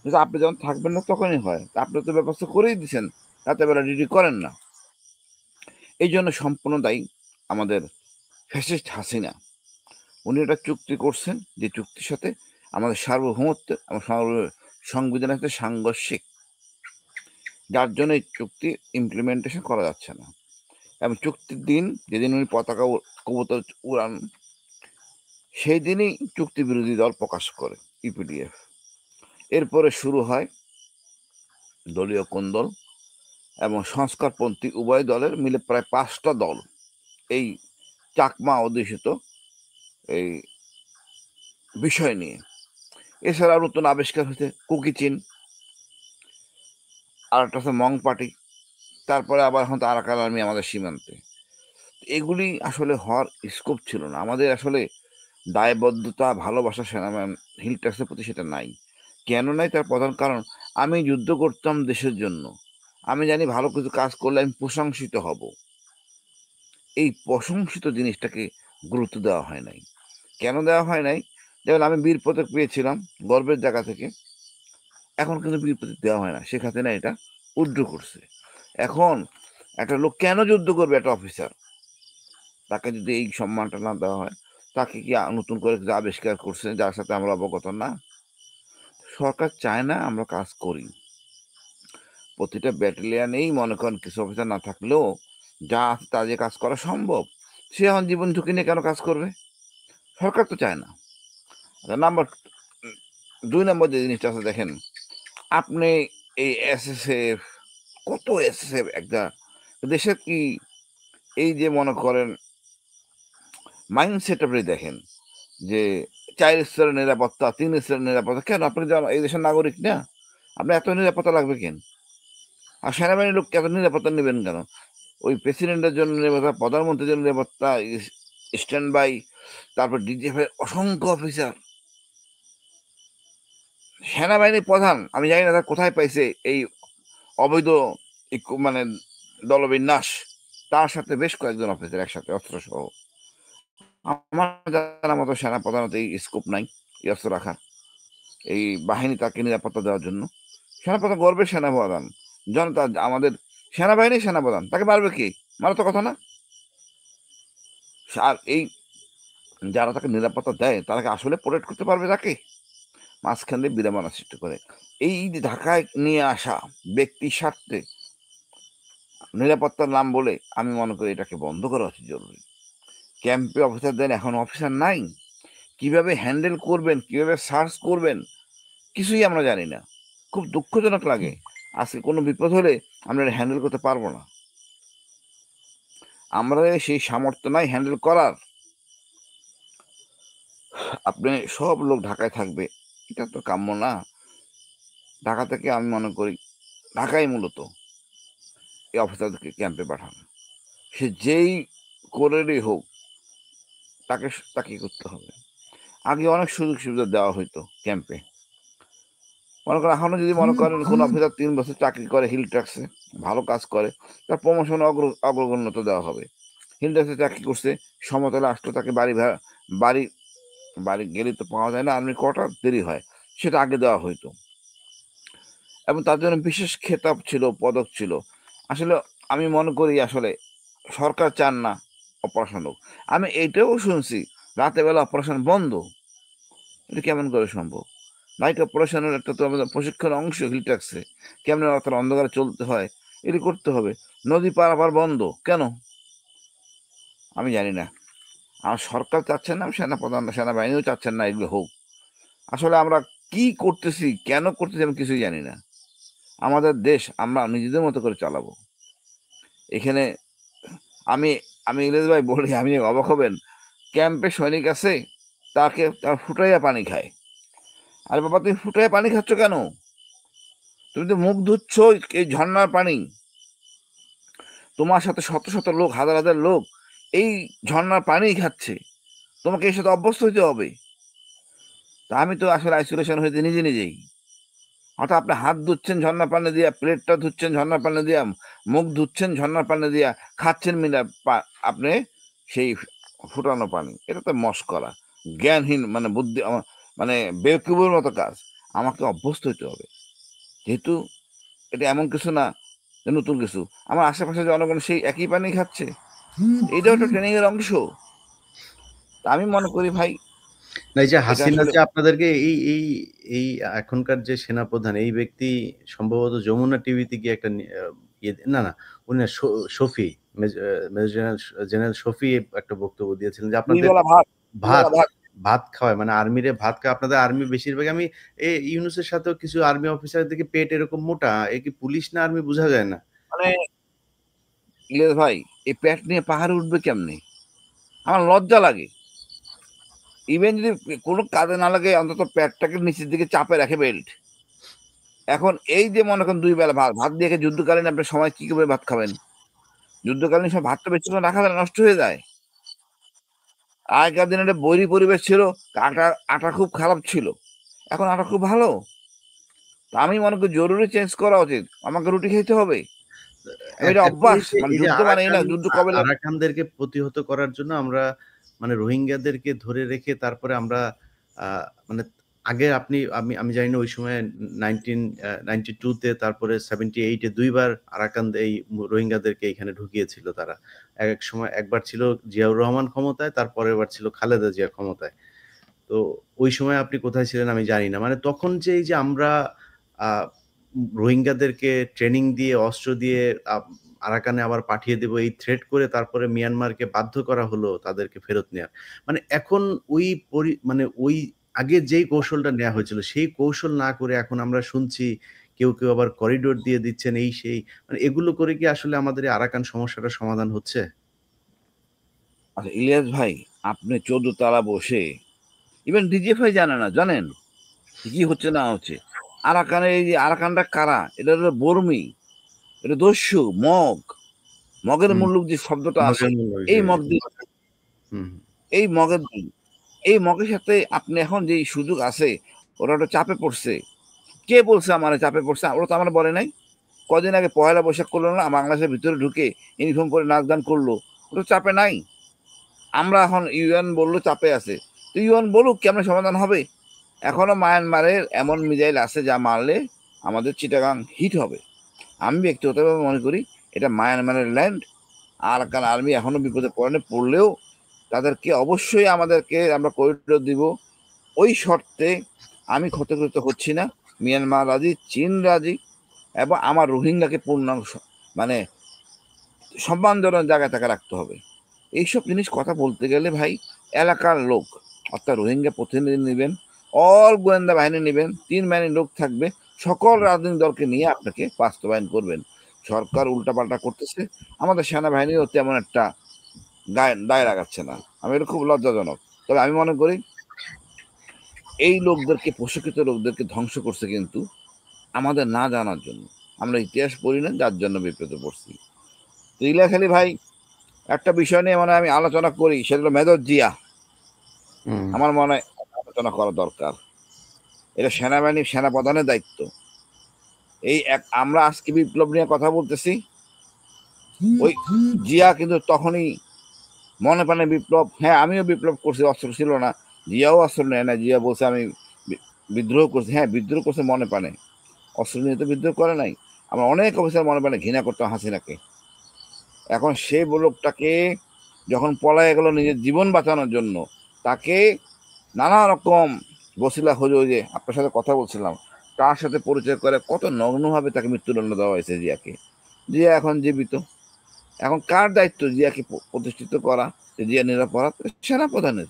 কিন্তু আপনি যখন থাকবেন না তখনই হয়। তা আপনি তো ব্যবস্থা করেই দিচ্ছেন, রাতের বেলা ডিউটি করেন না। এই জন্য সম্পূর্ণ দায়ী আমাদের ফ্যাসিস্ট হাসিনা। উনি একটা চুক্তি করছেন, যে চুক্তির সাথে আমাদের সার্বভৌমত্ব এবং সংবিধানের সাথে সাংঘর্ষিক, যার জন্য এই চুক্তি ইমপ্লিমেন্টেশন করা যাচ্ছে না। এবং চুক্তির দিন, যেদিন উনি পতাকা কবুতর উড়ান, সেই দিনই চুক্তি বিরোধী দল প্রকাশ করে, ইপিডিএফ। এরপরে শুরু হয় দলীয় কোন্দল এবং সংস্কারপন্থী উভয় দলের মিলে প্রায় 5টা দল এই চাকমা অধ্যুষিত এই বিষয় নিয়ে। এছাড়াও নতুন আবিষ্কার হয়েছে কুকি চিন, আর একটা হচ্ছে মং পার্টি, তারপরে আবার এখন তো আরাকান আর্মি আমাদের সীমান্তে। এগুলি আসলে হওয়ার স্কোপ ছিল না। আমাদের আসলে দায়বদ্ধতা, ভালোবাসা সেনাবাহিনী হিল ট্যাক্সের প্রতি সেটা নাই। কেন নাই? তার প্রধান কারণ, আমি যুদ্ধ করতাম দেশের জন্য। আমি জানি ভালো কিছু কাজ করলে আমি প্রশংসিত হব। এই প্রশংসিত জিনিসটাকে গুরুত্ব দেওয়া হয় নাই। কেন দেওয়া হয় নাই? যেমন আমি বীর পদক পেয়েছিলাম গর্বের জায়গা থেকে, এখন কিন্তু বীর পদক দেওয়া হয় না। শেখ হাসিনা এটা উইথড্র করছে। এখন একটা লোক কেন যুদ্ধ করবে? একটা অফিসার, তাকে যদি এই সম্মানটা না দেওয়া হয়, তাকে কি নতুন করে কিছু আবিষ্কার করছে যার সাথে আমরা অবগত না? সরকার চায় না আমরা কাজ করি। প্রতিটা ব্যাটালিয়ানেই মনে করেন কিছু অফিসার না থাকলেও যা আছে তা দিয়ে কাজ করা সম্ভব। সে এখন জীবন ঝুঁকি নিয়ে কেন কাজ করবে? সরকার তো চায় না। নাম্বার 2 নম্বর যে জিনিসটা আছে, দেখেন আপনি এই এসএসএফ, কত এসএসএফ একটা দেশের কি, এই যে মনে করেন মাইন্ডসেট আপনি দেখেন যে 4 স্তরের নিরাপত্তা, 3 স্তরের নিরাপত্তা। কেন? আপনি এই দেশের নাগরিক না? আপনার এত নিরাপত্তা লাগবে কেন? আর সেনাবাহিনীর লোককে এত নিরাপত্তা নেবেন কেন? ওই প্রেসিডেন্টের জন্য নিরাপত্তা, প্রধানমন্ত্রীর জন্য নিরাপত্তা, স্ট্যান্ড বাই, তারপর ডিজিএফ এর অসংখ্য অফিসার। সেনাবাহিনীর প্রধান, আমি জানি না তার কোথায় পাইছে এই অবৈধ মানে দলবিন্যাস। তার সাথে বেশ কয়েকজন অফিসার একসাথে অস্ত্র সহ। আমার জানা মতো সেনা প্রধানত এই স্কোপ নাই এই অস্ত্র রাখার, এই বাহিনী তাকে নিরাপত্তা দেওয়ার জন্য। সেনাপ্রধান গর্বের সেনাপ্রধান, জনতা আমাদের সেনাবাহিনীর সেনাপ্রধান, তাকে মারবে কি? মারা তো কথা না। আর এই যারা তাকে নিরাপত্তা দেয়, তারা কি আসলে প্রোটেক্ট করতে পারবে তাকে? মাঝখান দিয়ে বিড়ম্বনা সৃষ্টি করে। এই যে ঢাকায় নিয়ে আসা ব্যক্তির স্বার্থে নিরাপত্তার নাম বলে, আমি মনে করি এটাকে বন্ধ করা উচিত জরুরি। ক্যাম্পে অফিসার দেন, এখন অফিসার নাই। কিভাবে হ্যান্ডেল করবেন, কিভাবে সার্চ করবেন, কিছুই আমরা জানি না। খুব দুঃখজনক লাগে। আজকে কোনো বিপদ হলে আমরা হ্যান্ডেল করতে পারবো না। আমরা সেই সামর্থ্য নাই হ্যান্ডেল করার। আপনি সব লোক ঢাকায় থাকবে, এটা তো কাম্য না। ঢাকা থেকে আমি মনে করি ঢাকায় মূলত এই অফিসারদেরকে ক্যাম্পে পাঠানো। সে যেই করেরই হোক, তাকে তাকে করতে হবে। আগে অনেক সুযোগ সুবিধা দেওয়া হইতো ক্যাম্পে। মনে করেন এখনো যদি মনে করেন কোন অফিসার 3 বছর চাকরি করে হিল ট্যাক্সে, ভালো কাজ করে, তার প্রমোশন অগ্রগণ্যতা দেওয়া হবে। হিল ট্যাক্সে চাকরি করছে, সমতলে আসলো, তাকে বাড়ি বাড়ি গেলে তো পাওয়া যায় না, আর্মির কোয়ার্টার দেরি হয়, সেটা আগে দেওয়া হইতো। এবং তার জন্য বিশেষ খেতাব ছিল, পদক ছিল। আসলে আমি মনে করি আসলে সরকার চান না অপারেশন হোক। আমি এইটাও শুনছি রাতে বেলা অপারেশন বন্ধ। এটা কেমন করে সম্ভব? নাইট অপারেশনের একটা তো আমাদের প্রশিক্ষণ অংশ হিল ট্যাক্সে, কেমন রাতের অন্ধকারে চলতে হয়, এটি করতে হবে। নদী পারাপার বন্ধ কেন? আমি জানি না। আর সরকার চাচ্ছেন না, সেনাপ্রধান সেনাবাহিনীও চাচ্ছেন না এগুলো হোক। আসলে আমরা কি করতেছি, কেন করতেছি, আমি কিছুই জানি না। আমাদের দেশ আমরা নিজেদের মতো করে চালাবো। এখানে আমি আমি ইলিয়াস ভাই বলি, আমি অবাক হবেন, ক্যাম্পে সৈনিক আছে, তার ফুটাইয়া পানি খায়। আরে বাবা, তুমি ফুটায় পানি খাচ্ছ কেন? তুমি তো মুখ ধুচ্ছ এই ঝর্ণার পানি। তোমার সাথে শত শত লোক, হাজার হাজার লোক এই ঝর্ণার পানি খাচ্ছে। তোমাকে এর সাথে অভ্যস্ত হতে হবে। তা আমি তো আসলে আইসোলেশন হয়েছে নিজে নিজেই। অর্থাৎ আপনি হাত ধুচ্ছেন ঝর্ণার পানি দিয়া, প্লেটটা ধুচ্ছেন ঝর্ণার পানি দিয়া, মুখ ধুচ্ছেন ঝর্ণার পানি দিয়া, খাচ্ছেন আপনি সেই ফুটানো পানি। এটা তো মস্করা, জ্ঞানহীন, মানে বুদ্ধি, মানে বেকুবের মতো কাজ। আমাকে অভ্যস্ত হতে হবে, যেহেতু এটা এমন কিছু না যে নতুন কিছু। আমার আশেপাশে জনগণ সেই একই পানি খাচ্ছে, এটাও একটা ট্রেনিং এর অংশ। তা আমি মনে করি ভাই, না, এই যে এটা হাসিনা আসলে যে আপনাদেরকে এই এই এই এখনকার যে সেনাপ্রধান এই ব্যক্তি সম্ভবত যমুনা টিভিতে গিয়ে একটা না না, উনি না, শফি, মেজর জেনারেল শফি একটা বক্তব্য দিয়েছিলেন যে দুই আপনাদের বেলা ভাত, দুই ভাত বেলা ভাত। ভাত খাওয়ায়, মানে আর্মিরে ভাত খাওয়ায়। আপনাদের আর্মি বেশিরভাগ, আমি ইউনুসের সাথেও কিছু আর্মি অফিসার দিকে পেট এরকম মোটা, এ কি পুলিশ না আর্মি বোঝা যায় না। মানে ইলিয়াস ভাই, এই পেট নিয়ে পাহাড়ে উঠবে কেমনে? আমার লজ্জা লাগে। ইভেন যদি কোনো কাজে না লাগে, অন্তত পেটটাকে নিচের দিকে চাপে রাখে বেল্ট। এখন এই যে মনে করেন দুই বেলা ভাত, ভাত দিয়ে যুদ্ধকালীন আপনি সময় কি করে ভাত খাবেন? যুদ্ধকালীন সময় ভাতটা বেশিক্ষণ রাখা যায় না, নষ্ট হয়ে যায়। আগেকার দিনে একটা বৈরী পরিবেশ ছিল, আটা আটা খুব খারাপ ছিল, এখন আটা খুব ভালো। তা আমি মনে করি জরুরি চেঞ্জ করা উচিত, আমাকে রুটি খেতে হবে। আমি এটা এখন অভ্যাস, মানে এই যে যুদ্ধ মানে এই না, যুদ্ধ কবে আরাকানদেরকে প্রতিহত করার জন্য আমরা মানে রোহিঙ্গাদেরকে ধরে রেখে তারপরে আমরা মানে আগে আমি আমি জানি না ওই সময় 1992 তে, তারপরে 78-এ দুইবার আরাকান এই রোহিঙ্গাদেরকে এখানে ঢুকিয়েছিল তারা। এক সময় একবার ছিল জিয়াউর রহমান ক্ষমতায়, তারপরের বার ছিল খালেদা জিয়া ক্ষমতায়। তো ওই সময় আপনি কোথায় ছিলেন আমি জানি না। মানে তখন যে এই যে আমরা আহ রোহিঙ্গাদেরকে ট্রেনিং দিয়ে, অস্ত্র দিয়ে আরাকানে আবার পাঠিয়ে দেব এই থ্রেট করে তারপরে মিয়ানমারকে বাধ্য করা হলো তাদেরকে ফেরত নেওয়ার। মানে এখন ওই মানে ওই আগে যেই কৌশলটা নেওয়া হয়েছিল সেই কৌশল না করে এখন আমরা শুনছি কেউ কেউ আবার করিডোর দিয়ে দিচ্ছেন, এই সেই, মানে এগুলো করে কি আসলে আমাদের এই আরাকান সমস্যাটার সমাধান হচ্ছে? আচ্ছা ইলিয়াস ভাই, আপনি 14 তালা বসে, ইভেন ডিজিএফআই জানে না, জানেন কি হচ্ছে না হচ্ছে। আরাকানের এই যে আরাকানটা কারা, এটা হলো বর্মী, এটা দস্যু, মগের হুম, মুল্লুক যে শব্দটা আসে, মগের মূল্য, এই জি। মগ দিয়ে, হুম, এই মগের এই মগের সাথে আপনি এখন যে সুযোগ আছে, ওরা ওটা চাপে পড়ছে। কে বলছে আমার চাপে পড়ছে? ওরা তো আমার বলে নাই। কদিন আগে পয়লা বৈশাখ করলো না, বাংলাদেশের ভিতরে ঢুকে ইউনিফর্ম পরে নাচ গান করলো, ওটা চাপে নাই। আমরা এখন ইউএন বললো চাপে আছে, তো ইউএন বলুক, কেমন সমাধান হবে? এখনো মায়ানমারের এমন মিসাইল আছে যা মারলে আমাদের চিটাগাং হিট হবে। আমি ব্যক্তিগতভাবে মনে করি এটা মায়ানমারের ল্যান্ড। আরাকান আর্মি এখনো বিপদে পড়লেও তাদেরকে অবশ্যই আমাদেরকে আমরা করিডোর দিব, ওই শর্তে আমি ক্ষতিগ্রস্ত হচ্ছি না, মিয়ানমার রাজি, চীন রাজি, এবং আমার রোহিঙ্গাকে পূর্ণাংশ, মানে সম্মানজনক জায়গায় তাকে রাখতে হবে। এইসব জিনিস কথা বলতে গেলে ভাই, এলাকার লোক, অর্থাৎ রোহিঙ্গা প্রতিনিধি নেবেন, অল গোয়েন্দা বাহিনী নেবেন, 3 বাহিনীর লোক থাকবে, সকল রাজনৈতিক দলকে নিয়ে আপনাকে বাস্তবায়ন করবেন। সরকার উল্টাপাল্টা করতেছে, আমাদের সেনাবাহিনীও তেমন একটা দায় লাগাচ্ছে না। আমি এটা খুব লজ্জাজনক। তবে আমি মনে করি এই লোকদেরকে, প্রশিক্ষিত লোকদেরকে ধ্বংস করছে কিন্তু আমাদের না জানার জন্য। আমরা ইতিহাস পড়ি না, যার জন্য বিপদে পড়ছি। তো ইলাখালি ভাই, একটা বিষয় নিয়ে আমি আলোচনা করি, সেটা হলো মেজর জিয়া। হুম। আমার মনে হয় আলোচনা করা দরকার। এটা সেনাবাহিনী, সেনাপ্রধানের দায়িত্ব। আমরা আজকে বিপ্লব নিয়ে কথা বলতেছি, ওই জিয়া কিন্তু তখনই মনে প্রাণে বিপ্লব, হ্যাঁ আমিও বিপ্লব করছি, অস্ত্র ছিল না, জিয়াও অস্ত্র নেয় না। জিয়া বলছে আমি বিদ্রোহ করছি, হ্যাঁ বিদ্রোহ করছে মনে প্রাণে, অস্ত্র নিয়ে তো বিদ্রোহ করে নাই। আমরা অনেক অফিসার মনে প্রাণে ঘৃণা করতাম হাসিনাকে। এখন সেই লোকটাকে যখন পলায় গেল নিজের জীবন বাঁচানোর জন্য, তাকে নানা রকম বসিলা হয়ে, যে আপনার সাথে কথা বলছিলাম, তার সাথে পরিচয় করে কত নগ্নভাবে তাকে মৃত্যুদণ্ড দেওয়া হয়েছে জিয়াকে। জিয়া এখন জীবিত। এখন কার দায়িত্ব জিয়াকে প্রতিষ্ঠিত করা, যে জিয়া নিরাপরাধ? সেনাপ্রধানের।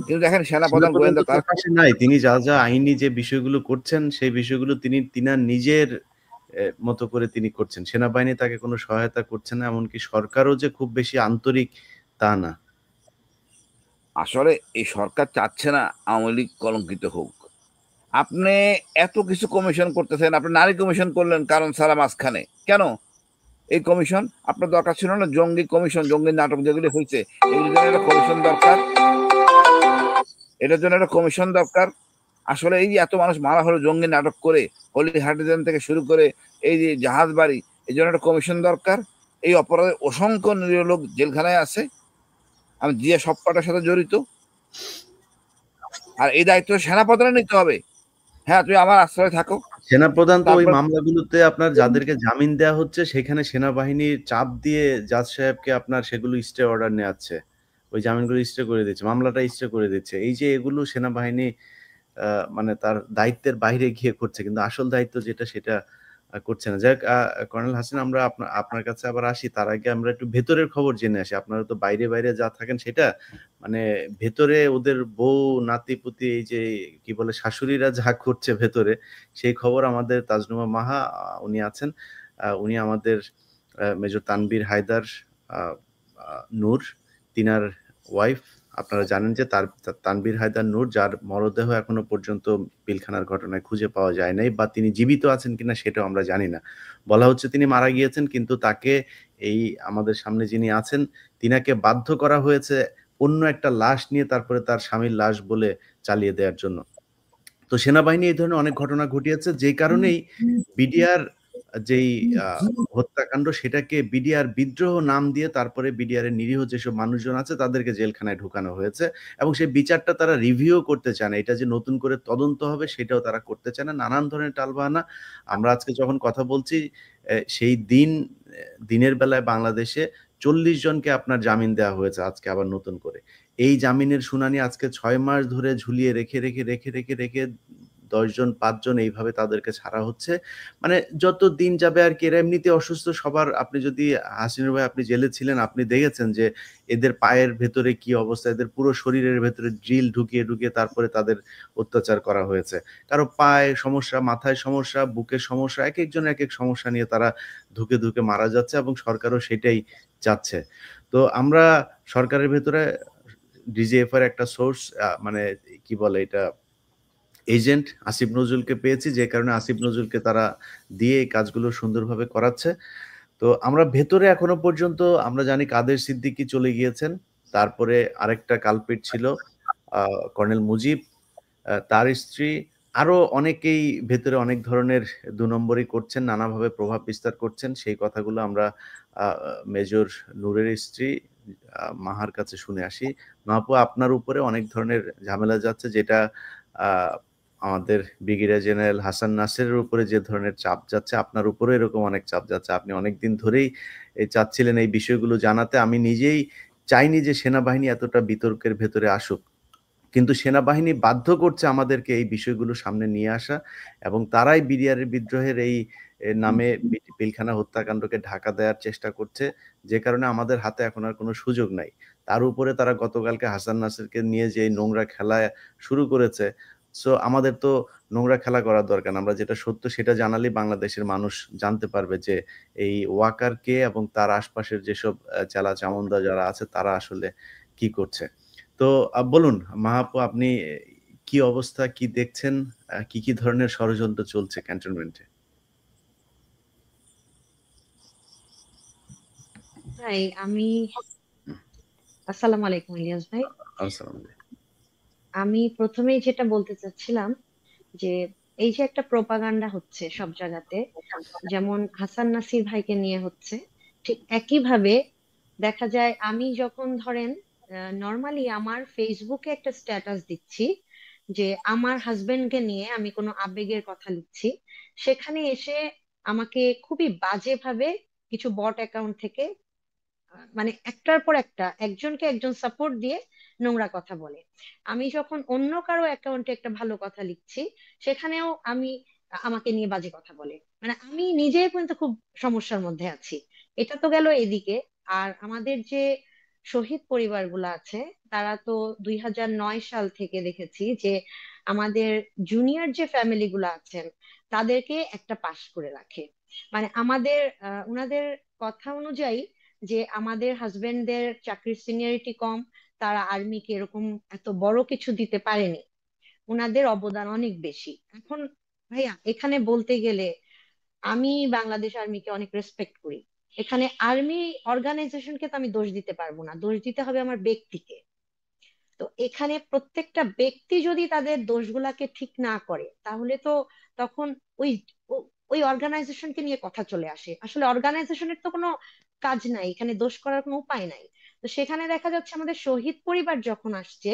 কিন্তু দেখেন সেনাপ্রধান সেনাপ্রধান গোয়েন্দা তো তার, তার পাশে নাই। তিনি যা আইনি যে বিষয়গুলো করছেন সেই বিষয়গুলো তিনি তিনার নিজের মতো করে তিনি করছেন। সেনাবাহিনী তাকে কোনো সহায়তা করছে না। এমনকি সরকারও যে খুব বেশি আন্তরিক তা না। আসলে এই সরকার চাচ্ছে না আওয়ামী লীগ কলঙ্কিত হোক। আপনি এত কিছু কমিশন করতেছেন, আপনি নারী কমিশন করলেন কারণ সারা মাঝখানে কেন? এই কমিশন আপনার দরকার ছিল না? জঙ্গি কমিশন, জঙ্গি নাটক যেগুলি হয়েছে এগুলির জন্য একটা কমিশন দরকার, এটার জন্য একটা কমিশন দরকার। আসলে এই যে এত মানুষ মারা হলো জঙ্গি নাটক করে, হলি হার্টিজেন থেকে শুরু করে এই যে জাহাজ বাড়ি, এই জন্য একটা কমিশন দরকার। এই অপরাধে অসংখ্য নিরীহ লোক জেলখানায় আছে, আমি জিয়া সব কটার সাথে জড়িত। আর এই দায়িত্ব সেনাপ্রধানের নিতে হবে। হ্যাঁ, তুই আমার আশ্রয় থাকো। সেনাপ্রধান তো ওই তারপর মামলাগুলোতে আপনার যাদেরকে জামিন দেওয়া হচ্ছে সেখানে সেনাবাহিনীর চাপ দিয়ে জাজ সাহেবকে আপনার সেগুলো স্টে অর্ডার নেওয়াচ্ছে, ওই জামিনগুলো স্টে করে দিচ্ছে, মামলাটা স্টে করে দিচ্ছে। এই যে এগুলো সেনাবাহিনী মানে তার দায়িত্বের বাইরে গিয়ে করছে, কিন্তু আসল দায়িত্ব যেটা সেটা করছে না। যাক, কর্নেল হাসিন, আমরা আপনার কাছে আবার আসি। তার আগে আমরা একটু ভেতরের খবর জেনে আসি। আপনারা তো বাইরে বাইরে যা থাকেন সেটা, মানে ভেতরে ওদের বউ নাতি পুতি এই যে কি বলে শাশুড়িরা যা করছে ভেতরে, সেই খবর আমাদের তাজনুমা মাহা উনি আছেন। উনি আমাদের মেজর তানবীর হায়দার নূর, তিনার ওয়াইফ। আপনারা জানেন যে তানবীর হায়দার নূর, যার মরদেহ এখনো পর্যন্ত পিলখানার ঘটনায় খুঁজে পাওয়া যায় নাই, বা তিনি জীবিত আছেন কিনা সেটাও আমরা জানি না। বলা হচ্ছে তিনি মারা গিয়েছেন, কিন্তু তাকে এই আমাদের সামনে যিনি আছেন তিনাকে বাধ্য করা হয়েছে অন্য একটা লাশ নিয়ে তারপরে তার স্বামীর লাশ বলে চালিয়ে দেওয়ার জন্য। তো সেনাবাহিনী এই ধরনের অনেক ঘটনা ঘটিয়েছে, যেই কারণেই বিডিআর যেই হত্যাকাণ্ড সেটাকে বিডিআর বিদ্রোহ নাম দিয়ে তারপরে বিডিআর এর নিরীহ যেসব মানুষজন আছে তাদেরকে জেলখানায় ঢুকানো হয়েছে, এবং সেই বিচারটা তারা রিভিউ করতে চায় না। এটা যে নতুন করে তদন্ত হবে সেটাও তারা করতে চায় না, নানান ধরনের টালবাহানা। আমরা আজকে যখন কথা বলছি সেই দিনের বেলায় বাংলাদেশে ৪০ জনকে আপনার জামিন দেওয়া হয়েছে আজকে আবার নতুন করে। এই জামিনের শুনানি আজকে ৬ মাস ধরে ঝুলিয়ে রেখে ১০ জন ৫ জন এইভাবে তাদেরকে ছাড়া হচ্ছে। মানে যত দিন যাবে আরকি, এরা এমনিতে অসুস্থ সবার। আপনি যদি হাসিনুর ভাই, আপনি জেলে ছিলেন, আপনি দেখেছেন যে এদের পায়ের ভেতরে কি অবস্থা, এদের পুরো শরীরের ভেতরে ড্রিল ঢুকিয়ে তারপরে তাদের অত্যাচার করা হয়েছে। কারো পায়ে সমস্যা, মাথায় সমস্যা, বুকের সমস্যা, একেকজন একেক সমস্যা নিয়ে তারা ধুকে মারা যাচ্ছে, এবং সরকারও সেটাই চাচ্ছে। তো আমরা সরকারের ভেতরে ডিজিএফ এর একটা সোর্স, মানে কি বলে এটা, এজেন্ট আসিফ নজরুলকে পেয়েছি, যে কারণে আসিফ নজরুলকে তারা দিয়ে এই কাজগুলো সুন্দরভাবে করাচ্ছে। তো আমরা ভেতরে এখনো পর্যন্ত আমরা জানি কাদের সিদ্দিকী চলে গিয়েছেন। তারপরে আরেকটা কালপিট ছিল কর্নেল মুজিব, তার স্ত্রী, আরো অনেকেই ভেতরে অনেক ধরনের ২ নম্বরি করছেন, নানাভাবে প্রভাব বিস্তার করছেন। সেই কথাগুলো আমরা আ মেজর নূরের স্ত্রী মাহার কাছে শুনে আসি। মা আপু, আপনার উপরে অনেক ধরনের ঝামেলা যাচ্ছে, যেটা আ আমাদের ব্রিগেডিয়ার জেনারেল হাসান নাসেরের উপরে যে ধরনের চাপ যাচ্ছে, আপনার উপরেও এরকম অনেক চাপ যাচ্ছে। আপনি অনেকদিন ধরেই চাচ্ছিলেন এই বিষয়গুলো জানাতে। আমি নিজেই চাইনি যে সেনাবাহিনী এতটা বিতর্কের ভেতরে আসুক। কিন্তু সেনাবাহিনী বাধ্য করছে আমাদেরকে এই বিষয়গুলো সামনে নিয়ে আসা, এবং তারাই বিডিআরের বিদ্রোহের এই নামে পিলখানা হত্যাকাণ্ডকে ঢাকা দেওয়ার চেষ্টা করছে, যে কারণে আমাদের হাতে এখন আর কোনো সুযোগ নাই। তার উপরে তারা গতকালকে হাসান নাসেরকে নিয়ে যে নোংরা খেলা শুরু করেছে, সো আমাদের তো নোংরা খেলা করার দরকার না। আমরা যেটা সত্য সেটা জানালেই বাংলাদেশের মানুষ জানতে পারবে যে এই ওয়াকার কে, এবং তার আশপাশের যেসব চেলা চামুন্ডা যারা আছে তারা আসলে কি করছে। তো বলুন মাহাপু, আপনি কি অবস্থা, কি দেখছেন? কি ধরনের ষড়যন্ত্র চলছে ক্যান্টনমেন্টে? ভাই আমি আসসালামু আলাইকুম ইলিয়াস ভাই। আসসালামু আলাইকুম। আমি প্রথমেই যেটা বলতে চাচ্ছিলাম যে এই যে একটা প্রোপাগান্ডা হচ্ছে সব জায়গাতে, যেমন হাসান নাসির ভাইকে নিয়ে হচ্ছে, ঠিক একইভাবে দেখা যায় আমি যখন ধরেন নর্মালি আমার ফেসবুকে একটা স্ট্যাটাস দিচ্ছি যে আমার হাজবেন্ডকে নিয়ে আমি কোনো আবেগের কথা লিখছি, সেখানে এসে আমাকে খুবই বাজেভাবে কিছু বট অ্যাকাউন্ট থেকে মানে একটার পর একটা একজনকে একজন সাপোর্ট দিয়ে নোংরা কথা বলে। আমি যখন অন্য কারো অ্যাকাউন্টে একটা ভালো কথা লিখছি, সেখানেও আমাকে নিয়ে বাজে কথা বলে। মানে আমি নিজেই কিন্তু খুব সমস্যার মধ্যে আছি। এটা তো গেল এদিকে। আর আমাদের যে শহীদ পরিবারগুলো আছে, তারা তো 2009 সাল থেকে দেখেছি যে আমাদের জুনিয়র যে ফ্যামিলি গুলো আছেন তাদেরকে একটা পাশ করে রাখে। মানে আমাদের ওনাদের কথা অনুযায়ী যে আমাদের হাজবেন্ডদের চাকরির সিনিয়রিটি কম, তারা আর্মিকে এরকম এত বড় কিছু দিতে পারেনি। ওনাদের অবদান অনেক বেশি। এখন ভাইয়া এখানে বলতে গেলে আমি বাংলাদেশ আর্মিকে অনেক রেসপেক্ট করি। এখানে আর্মি অর্গানাইজেশনকে তো আমি দোষ দিতে পারবো না, দোষ দিতে হবে আমার ব্যক্তিকে। তো এখানে প্রত্যেকটা ব্যক্তি যদি তাদের দোষগুলাকে ঠিক না করে তাহলে তো তখন ওই ওই অর্গানাইজেশনকে নিয়ে কথা চলে আসে। আসলে অর্গানাইজেশনের তো কোনো কাজ নাই এখানে, দোষ করার কোনো উপায় নাই। তো সেখানে দেখা যাচ্ছে আমাদের শহীদ পরিবার যখন আসছে,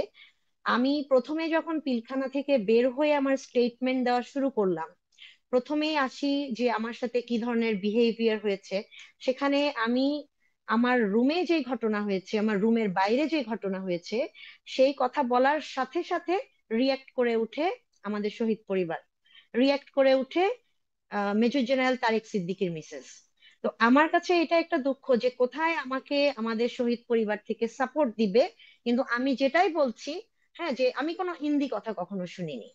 আমি প্রথমে যখন পিলখানা থেকে বের হয়ে আমার স্টেটমেন্ট দেওয়া শুরু করলাম, প্রথমেই আসি যে আমার সাথে কি ধরনের বিহেভিয়ার হয়েছে। সেখানে আমি আমার রুমে যে ঘটনা হয়েছে, আমার রুমের বাইরে যে ঘটনা হয়েছে, সেই কথা বলার সাথে সাথে রিয়াক্ট করে উঠে আমাদের শহীদ পরিবার, রিয়াক্ট করে উঠে মেজর জেনারেল তারেক সিদ্দিকীর মিসেস। তো আমার কাছে এটা একটা দুঃখ যে কোথায় আমাকে আমাদের শহীদ পরিবার থেকে সাপোর্ট দিবে, কিন্তু আমি যেটাই বলছি, হ্যাঁ, যে আমি কোনো হিন্দি কথা কখনো শুনিনি।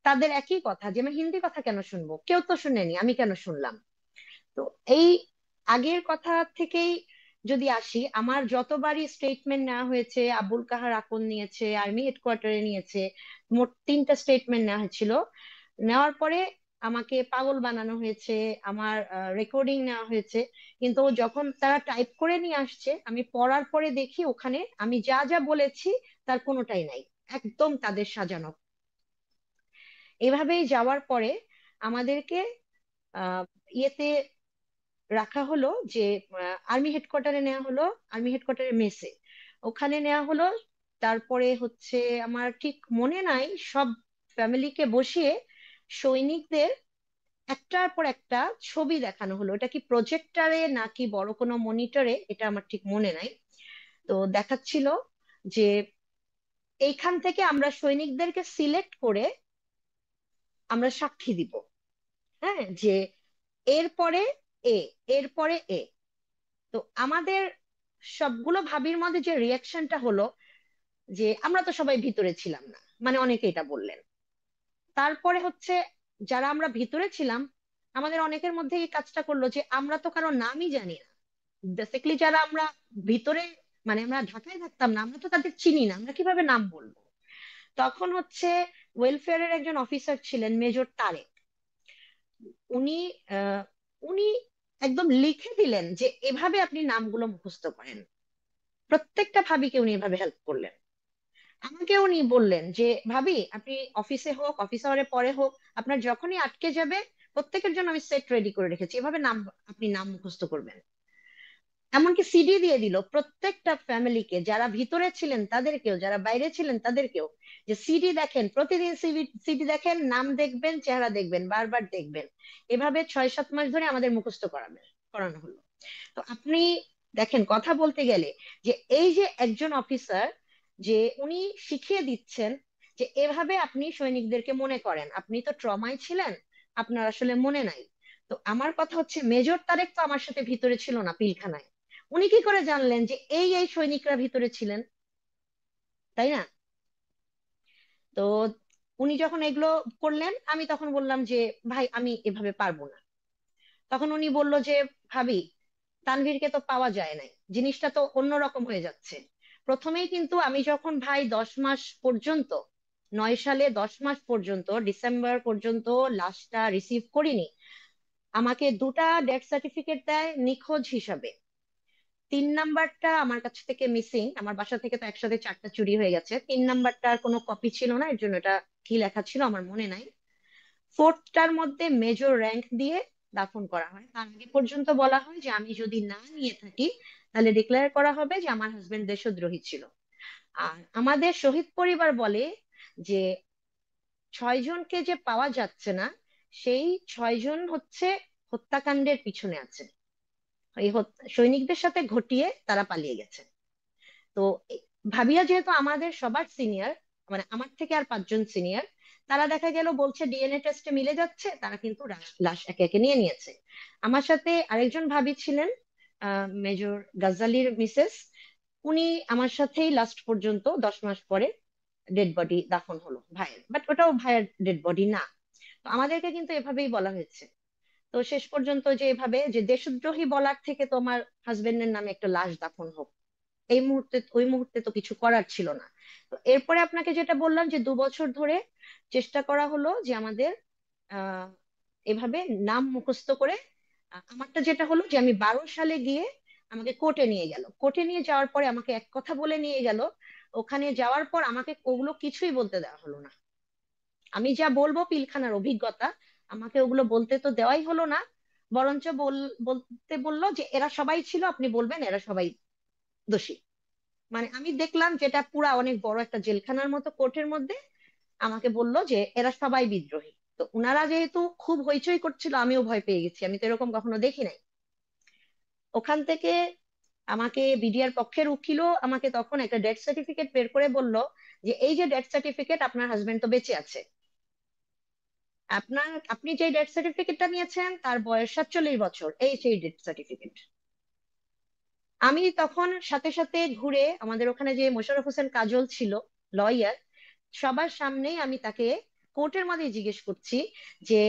তাদের একই কথা যে আমি হিন্দি কথা কেন শুনবো, কেউ তো শুনেনি, আমি কেন শুনলাম। তো এই আগের কথা থেকেই যদি আসি, আমার যতবারই স্টেটমেন্ট নেওয়া হয়েছে, আবুল কাহার আকন নিয়েছে, আর্মি হেডকোয়ার্টারে নিয়েছে, মোট 3টা স্টেটমেন্ট নেওয়া হয়েছিল। নেওয়ার পরে আমাকে পাগল বানানো হয়েছে, আমার রেকর্ডিং নেওয়া হয়েছে, কিন্তু যখন তারা টাইপ করে নিয়ে আসছে আমি পড়ার পরে দেখি ওখানে আমি যা যা বলেছি তার কোনোটাই নাই, একদম তাদের সাজানো। এভাবেই যাওয়ার পরে আমাদেরকে আহ ইয়েতে রাখা হলো, যে আর্মি হেডকোয়ার্টারে নেওয়া হলো, আর্মি হেডকোয়ার্টারে মেসে ওখানে নেওয়া হলো। তারপরে হচ্ছে আমার ঠিক মনে নাই, সব ফ্যামিলিকে বসিয়ে সৈনিকদের একটার পর একটা ছবি দেখানো হলো। এটা কি প্রজেক্টরে নাকি বড় কোনো মনিটরে, এটা আমার ঠিক মনে নাই। তো দেখাচ্ছিল যে এইখান থেকে আমরা সৈনিকদেরকে সিলেক্ট করে আমরা সাক্ষী দিব, হ্যাঁ, যে এরপরে এ, এরপরে এ। তো আমাদের সবগুলো ভাবির মধ্যে যে রিয়াকশনটা হলো, যে আমরা তো সবাই ভিতরে ছিলাম না, মানে অনেকে এটা বললেন। তারপরে হচ্ছে যারা আমরা ভিতরে ছিলাম আমাদের অনেকের মধ্যে এই কাজটা করলো যে আমরা তো কারো নামই জানি না। বেসিক্যালি যারা আমরা ভিতরে, মানে আমরা ঢাকায় থাকতাম না, আমরা তো তাদের চিনি না, আমরা কিভাবে নাম বলবো। তখন হচ্ছে ওয়েলফেয়ারের একজন অফিসার ছিলেন মেজর তারেক, উনি আহ উনি একদম লিখে দিলেন যে এভাবে আপনি নামগুলো মুখস্থ করেন। প্রত্যেকটা ভাবিকে উনি এভাবে হেল্প করলেন। আমাকে উনি বললেন যে ভাবি আপনি অফিসে হোক, অফিস আওয়ারে পরে হোক, আপনার যখনই আটকে যাবে প্রত্যেকের জন্য আমি সেট রেডি করে রেখেছি, এভাবে নাম, আপনি নাম মুখস্থ করবেন। এমনকি সিডি দিয়ে দিল প্রত্যেকটা ফ্যামিলিকে, যারা ভিতরে ছিলেন তাদেরকেও, যারা বাইরে ছিলেন তাদেরকেও, যে সিডি দেখেন, প্রতিদিন সিডি দেখেন, নাম দেখবেন, চেহারা দেখবেন, বারবার দেখবেন। এভাবে 6-7 মাস ধরে আমাদের মুখস্থ করানো হলো। তো আপনি দেখেন, কথা বলতে গেলে যে এই যে একজন অফিসার, যে উনি শিখিয়ে দিচ্ছেন যে এভাবে আপনি সৈনিকদেরকে মনে করেন, আপনি তো ট্রমায় ছিলেন, আপনার আসলে মনে নাই। তো আমার কথা হচ্ছে মেজর তারেক তো আমার সাথে ভিতরে ছিল না পিলখানায়, উনি কি করে জানলেন যে এই এই সৈনিকরা ভিতরে ছিলেন, তাই না? তো উনি যখন এগুলো করলেন আমি তখন বললাম যে ভাই আমি এভাবে পারবো না। তখন উনি বলল যে ভাবি তানভীরকে তো পাওয়া যায় নাই, জিনিসটা তো অন্যরকম হয়ে যাচ্ছে। প্রথমেই কিন্তু আমি যখন ভাই 10 মাস পর্যন্ত, 9 সালে 10 মাস পর্যন্ত ডিসেম্বর পর্যন্ত লাশটা রিসিভ করিনি, আমাকে 2টা ডেথ সার্টিফিকেট দেয় নিখোঁজ হিসাবে। 3 নাম্বারটা আমার কাছ থেকে মিসিং, আমার বাসা থেকে তো একসাথে 4টা চুরি হয়ে গেছে, 3 নাম্বারটার কোনো কপি ছিল না, এর জন্য এটা কি লেখা ছিল আমার মনে নাই। 4টার মধ্যে মেজর র্যাঙ্ক দিয়ে দাফন করা হয়। তার আগে পর্যন্ত বলা হয় যে আমি যদি না নিয়ে থাকি তাহলে ডিক্লেয়ার করা হবে যে আমার হাজবেন্ড দেশদ্রোহী ছিল। আর আমাদের শহীদ পরিবার বলে যে 6জনকে যে পাওয়া যাচ্ছে না, সেই 6জন হচ্ছে হত্যাকাণ্ডের পিছনে আছে, এই সৈনিকদের সাথে ঘটিয়ে তারা পালিয়ে গেছে। তো ভাবিয়া যেহেতু আমাদের সবার সিনিয়র, মানে আমার থেকে আর 5জন সিনিয়র, তারা দেখা গেল বলছে ডিএনএ টেস্টে মিলে যাচ্ছে, তারা কিন্তু লাশ একে একে নিয়ে নিয়েছে। আমার সাথে আরেকজন ভাবি ছিলেন, মেজর গাজ্জালির মিসেস, উনি আমার সাথেই লাস্ট পর্যন্ত 10 মাস পরে ডেড বডি দাফন হলো ভাইয়ের, বাট ওটাও ভাইয়ের ডেড বডি না। তো আমাদেরকে কিন্তু এভাবেই বলা হয়েছে। তো শেষ পর্যন্ত যে এভাবে যে দেশদ্রোহী বলার থেকে তোমার হাজবেন্ডের নামে একটা লাশ দাফন হোক, ওই মুহূর্তে তো কিছু করার ছিল না। তো এরপরে আপনাকে যেটা বললাম যে 2 বছর ধরে চেষ্টা করা হলো যে আমাদের আহ এভাবে নাম মুখস্থ করে, আমারটা যেটা হলো যে আমি 12 সালে গিয়ে আমাকে কোর্টে নিয়ে গেল। কোর্টে নিয়ে যাওয়ার পরে আমাকে এক কথা বলে নিয়ে গেল। ওখানে যাওয়ার পর আমাকে ওগুলো কিছুই বলতে দেওয়া হলো না। আমি যা বলবো পিলখানার অভিজ্ঞতা, আমাকে ওগুলো বলতে তো দেওয়াই হলো না। বরঞ্চ বলতে বললো যে এরা সবাই ছিল, আপনি বলবেন এরা সবাই দোষী। মানে আমি দেখলাম যেটা পুরা অনেক বড় একটা জেলখানার মতো কোর্টের মধ্যে। আমাকে বললো যে এরা সবাই বিদ্রোহী। তো উনারা যেহেতু খুব হইচই করছিল, আমিও ভয় পেয়ে গেছি, আমি তো এরকম কখনো দেখি নাই। ওখান থেকে আমাকে বিডিআর পক্ষের উকিলও আমাকে তখন একটা ডেথ সার্টিফিকেট বের করে বলল যে এই যে ডেথ সার্টিফিকেট, আপনার হাজবেন্ড তো বেঁচে আছে, আপনি যে ডেথ সার্টিফিকেটটা নিয়েছেন তার বয়স 47 বছর, এই সেই ডেথ সার্টিফিকেট। আমি তখন সাথে সাথে ঘুরে আমাদের ওখানে যে মোশাররফ হোসেন কাজল ছিল লয়ার, সবার সামনেই আমি তাকে কোর্টের মধ্যে জিজ্ঞেস করছি যে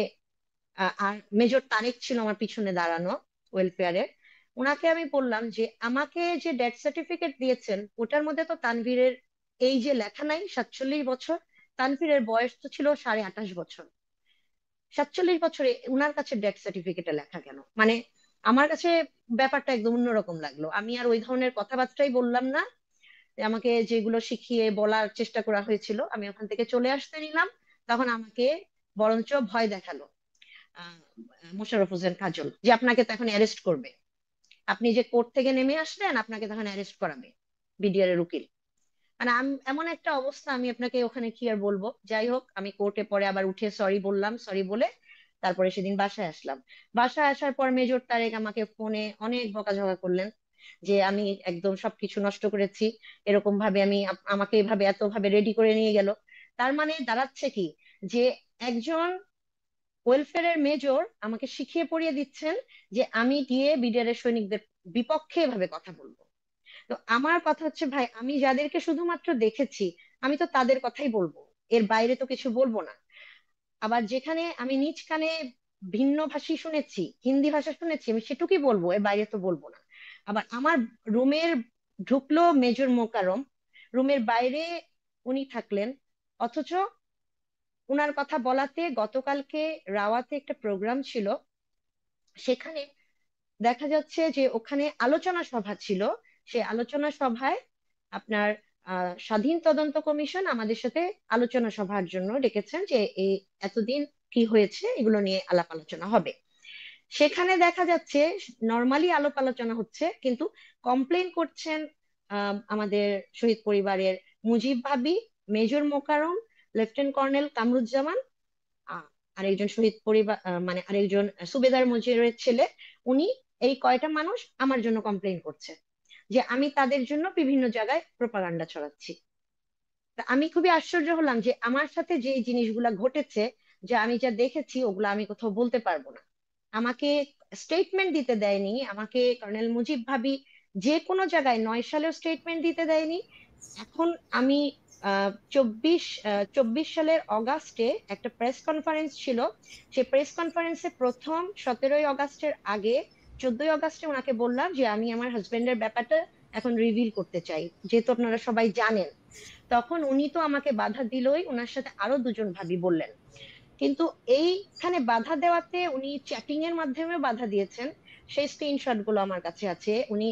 আর মেজর তারেক ছিল আমার পিছনে দাঁড়ানো ওয়েলফেয়ারের। ওনাকে আমি বললাম যে আমাকে যে ডেথ সার্টিফিকেট দিয়েছেন ওটার মধ্যে তো তানভীরের এই যে লেখা নাই 47 বছর, তানভীরের বয়স তো ছিল 28.5 বছর। 47 বছরে উনার কাছে ডেথ সার্টিফিকেটে লেখা কেন? মানে আমার কাছে ব্যাপারটা একদম অন্যরকম লাগলো। আমি আর ওই ধরনের কথাবার্তাই বললাম না। আমাকে যেগুলো শিখিয়ে বলার চেষ্টা করা হয়েছিল আমি ওখান থেকে চলে আসতে নিলাম। তখন আমাকে বরঞ্চ ভয় দেখালো আহ মোশাররফ হোসেন কাজল, যে আপনাকে তো এখন অ্যারেস্ট করবে, আপনি যে কোর্ট থেকে নেমে আসলেন আপনাকে তখন অ্যারেস্ট করাবে বিডিআর এর উকিল। মানে এমন একটা অবস্থা, আমি আপনাকে ওখানে কি আর বলবো। যাই হোক, আমি কোর্টে পরে আবার উঠে সরি বললাম, সরি বলে তারপরে সেদিন বাসায় আসলাম। বাসায় আসার পর মেজর তারেক আমাকে ফোনে অনেক বকাঝকা করলেন যে আমি একদম সবকিছু নষ্ট করেছি, এরকম ভাবে আমাকে এভাবে এত ভাবে রেডি করে নিয়ে গেল। তার মানে দাঁড়াচ্ছে কি, যে একজন ওয়েলফেয়ারের মেজর আমাকে শিখিয়ে পড়িয়ে দিচ্ছেন যে আমি গিয়ে বিডিআর এর সৈনিকদের বিপক্ষে এভাবে কথা বলবো। তো আমার কথা হচ্ছে ভাই, আমি যাদেরকে শুধুমাত্র দেখেছি আমি তো তাদের কথাই বলবো, এর বাইরে তো কিছু বলবো না। আবার যেখানে আমি নিজ কানে ভিন্ন ভাষী শুনেছি, হিন্দি ভাষা শুনেছি, আমি সেটুকুই বলবো, এর বাইরে তো বলবো না। আবার আমার রুমের ঢুকলো মেজর মোকারম, রুমের বাইরে উনি থাকলেন, অথচ উনার কথা বলাতে গতকালকে রাওয়াতে একটা প্রোগ্রাম ছিল, সেখানে দেখা যাচ্ছে যে ওখানে আলোচনা সভা ছিল। সেই আলোচনা সভায় আপনার স্বাধীন তদন্ত কমিশন আমাদের সাথে আলোচনা সভার জন্য ডেকেছেন যে এই এতদিন কি হয়েছে এগুলো নিয়ে আলাপ আলোচনা হবে। সেখানে দেখা যাচ্ছে নর্মালি আলাপ আলোচনা হচ্ছে, কিন্তু কমপ্লেন করছেন আমাদের শহীদ পরিবারের মুজিব ভাবি, major Mokarram, lieutenant colonel Kamruzzaman, ah, আরেকজন শহীদ পরিবার মানে আরেকজন সুবেদার মুজিবের ছেলে, উনি, এই কয়টা মানুষ আমার জন্য কমপ্লেন করছে যে আমি তাদের জন্য বিভিন্ন জায়গায় প্রোপাগান্ডা ছড়াচ্ছি। তা আমি খুবই আশ্চর্য হলাম যে আমার সাথে যে জিনিসগুলা ঘটেছে, যে আমি যা দেখেছি ওগুলা আমি কোথাও বলতে পারবো না। আমাকে স্টেটমেন্ট দিতে দেয়নি, আমাকে কর্নেল মুজিব ভাবি যে কোনো জায়গায় 9 সালেও স্টেটমেন্ট দিতে দেয়নি। এখন আমি 24 সালের অগাস্টে একটা প্রেস কনফারেন্স ছিল, সেই প্রেস কনফারেন্সে প্রথম 17ই আগস্টের আগে 14ই আগস্টে ওনাকে বললাম যে আমি আমার হাজবেন্ডের ব্যাপারটা এখন রিভিল করতে চাই, যেহেতু আপনারা সবাই জানেন। তখন উনি তো আমাকে বাধা দিলই, ওনার সাথে আরো দুজন ভাবি বললেন। কিন্তু এইখানে বাধা দেওয়াতে উনি চ্যাটিং এর মাধ্যমে বাধা দিয়েছেন, সেই স্ক্রিনশট গুলো আমার কাছে আছে। উনি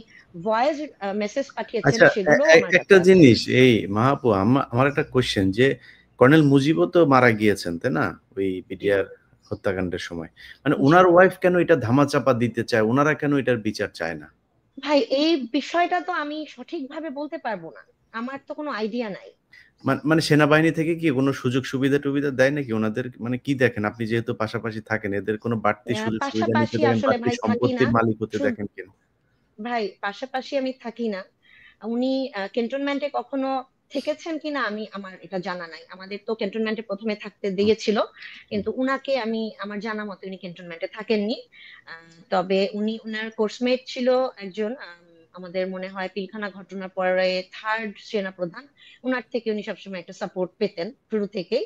ভয়েস মেসেজ পাঠিয়েছেন, আচ্ছা, সেগুলো আমার কাছে একটা আছে। জিনিস, এই মাহাপু, আমার একটা কোশ্চেন, যে কর্নেল মুজিবও তো মারা গিয়েছেন তাই না ওই জি বিডিআর হত্যাকাণ্ডের সময়? মানে জি ওনার ওয়াইফ কেন এটা ধামাচাপা দিতে চায়, ওনারা কেন এটার বিচার চায় না? ভাই, এই বিষয়টা তো আমি সঠিকভাবে বলতে পারবো না, আমার তো কোনো আইডিয়া নাই। মানে সেনাবাহিনী থেকে কি কোনো সুযোগ সুবিধা টুবিধা দেয় নাকি ওনাদের? মানে কি দেখেন আপনি, যেহেতু পাশাপাশি থাকেন, এদের কোনো বাড়তি সুযোগ সুবিধা নিতে পাশাপাশি দেখেন, আসলে বাড়তি ভাই থাকি না। সম্পত্তির মালিক হতে শুধু দেখেন কিনা? ভাই পাশাপাশি আমি থাকি না। উনি ক্যান্টনমেন্টে কখনো থেকেছেন কিনা আমি, আমার এটা জানা নাই। আমাদের তো ক্যান্টনমেন্টে প্রথমে থাকতে দিয়েছিল, কিন্তু উনাকে আমি, আমার জানা মতে উনি ক্যান্টনমেন্টে থাকেননি। তবে উনি, উনার কোর্সমেট ছিল একজন, আমাদের মনে হয় পিলখানা ঘটনার পরে 3rd সেনা প্রধান, উনার থেকে উনি সবসময় একটা সাপোর্ট পেতেন শুরু থেকেই।